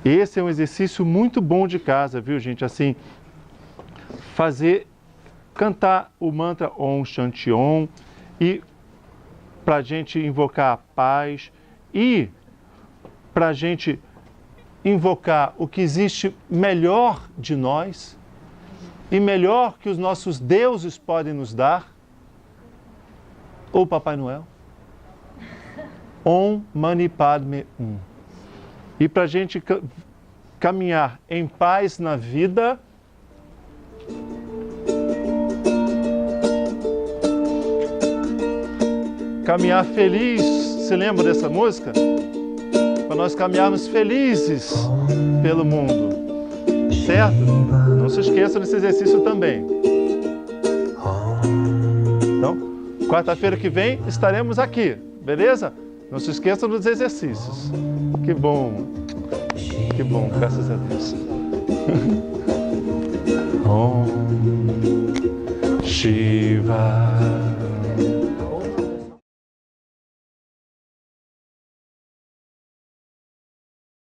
Esse é um exercício muito bom de casa, viu, gente? Assim, cantar o mantra Om Shanti Om, e para a gente invocar a paz, e para a gente invocar o que existe melhor de nós e melhor que os nossos deuses podem nos dar, ou Papai Noel. Om Mani Padme Hum. E para a gente caminhar em paz na vida, caminhar feliz. Você lembra dessa música? Para nós caminharmos felizes pelo mundo, certo? Não se esqueça desse exercício também. Então, quarta-feira que vem estaremos aqui, beleza? Não se esqueça dos exercícios. Que bom, graças a Deus. Om Shiva